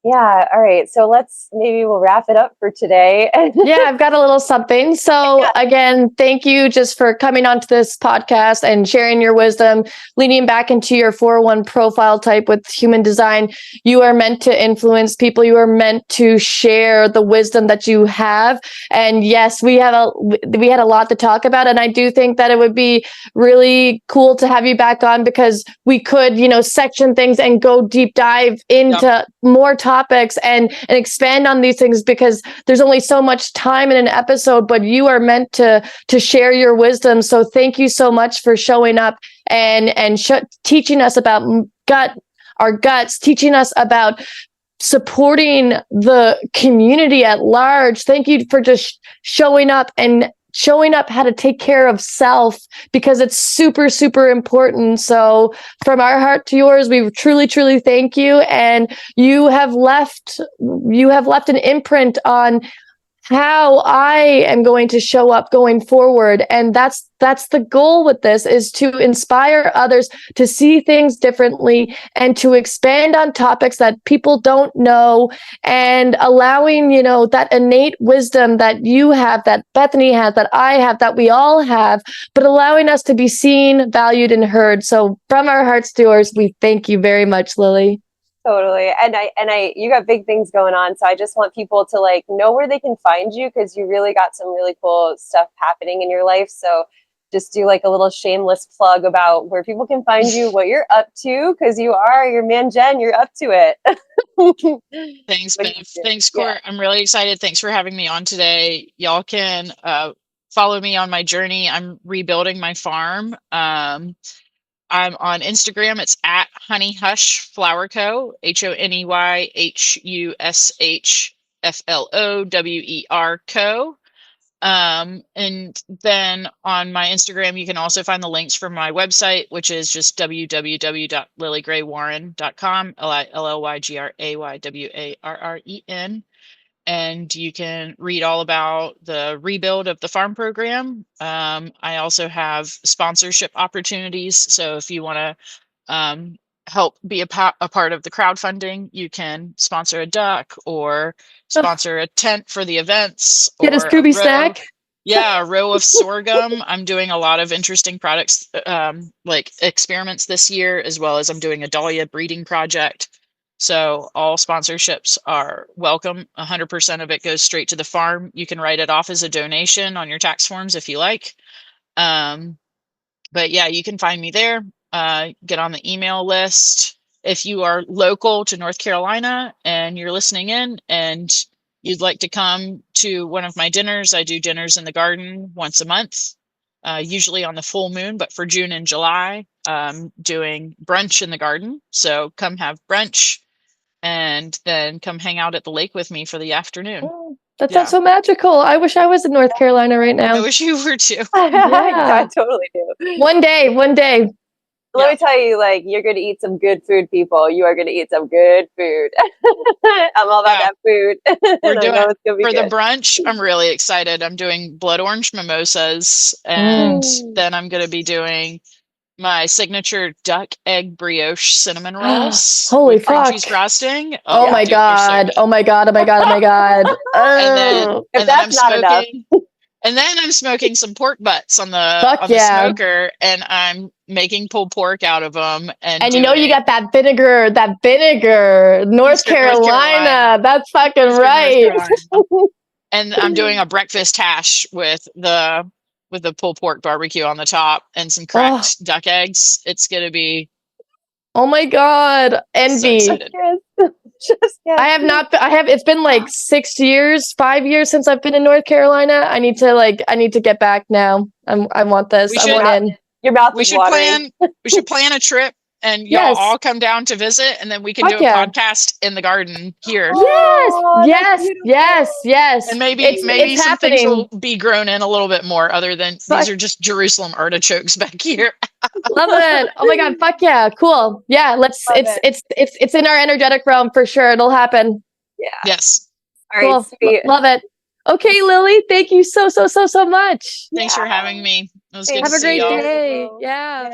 yeah. All right. So we'll wrap it up for today. Yeah, I've got a little something. So again, thank you just for coming onto this podcast and sharing your wisdom, leaning back into your 401 profile type with human design. You are meant to influence people. You are meant to share the wisdom that you have. And yes, we had a lot to talk about. And I do think that it would be really cool to have you back on, because we could, you know, section things and go deep dive into more topics and expand on these things, because there's only so much time in an episode, but you are meant to share your wisdom. So thank you so much for showing up and teaching us about our guts, teaching us about supporting the community at large. Thank you for just showing up how to take care of self, because it's super, super important. So from our heart to yours, we truly, truly thank you. And you have left an imprint on how I am going to show up going forward. And that's the goal with this, is to inspire others to see things differently and to expand on topics that people don't know, and allowing, that innate wisdom that you have, that Bethany has, that I have, that we all have, but allowing us to be seen, valued, and heard. So from our hearts to yours, we thank you very much, Lilly. Totally. And you got big things going on. So I just want people to like know where they can find you, because you really got some really cool stuff happening in your life. So just do like a little shameless plug about where people can find you, what you're up to, because your man Jen, you're up to it. Thanks, Beth. Thanks, Court. Yeah. I'm really excited. Thanks for having me on today. Y'all can follow me on my journey. I'm rebuilding my farm. I'm on Instagram. It's at Honey Hush Flower Co. HoneyHushFlower Co. And then on my Instagram, you can also find the links for my website, which is just www.lillygraywarren.com, LILLYGRAYWARREN. And you can read all about the rebuild of the farm program. I also have sponsorship opportunities. So if you want to help be a part of the crowdfunding, you can sponsor a duck or sponsor a tent for the events. Get a Scobbie snack. Yeah, a row of sorghum. I'm doing a lot of interesting products, like experiments this year, as well as I'm doing a dahlia breeding project. So all sponsorships are welcome. 100% of it goes straight to the farm. You can write it off as a donation on your tax forms if you like. But yeah, you can find me there. Get on the email list. If you are local to North Carolina and you're listening in and you'd like to come to one of my dinners, I do dinners in the garden once a month, usually on the full moon, but for June and July, doing brunch in the garden. So come have brunch and then come hang out at the lake with me for the afternoon. Oh, that sounds so magical. I wish I was in North Carolina right now. I wish you were too. I totally do. One day. Let me tell you, like, you're going to eat some good food, people. You are going to eat some good food. I'm all about that food. We're doing for the brunch. I'm really excited. I'm doing blood orange mimosas, and then I'm going to be doing my signature duck egg brioche cinnamon rolls. Holy with fuck. Cream cheese frosting. Oh my god. Oh my god. And then I'm smoking some pork butts on the smoker, and I'm making pulled pork out of them. And you got that vinegar, North Carolina. That's fucking right. And I'm doing a breakfast hash with the pulled pork barbecue on the top and some cracked duck eggs. It's going to be. Oh my god. Envy. So it's been like 5 years since I've been in North Carolina. I need to get back now. I want this. I want in. Your mouth is watering. We should plan a trip and y'all all come down to visit, and then we can do a podcast in the garden here. Yes. And maybe some things will be grown in a little bit more, other than these are just Jerusalem artichokes back here. Love it. Oh my god, fuck yeah. Cool. Yeah, it's in our energetic realm for sure. It'll happen. Yeah. Yes. All right, sweet. Love it. Okay, Lilly, thank you so much. Thanks for having me. It was good to see y'all. you. Have a great day. Yeah.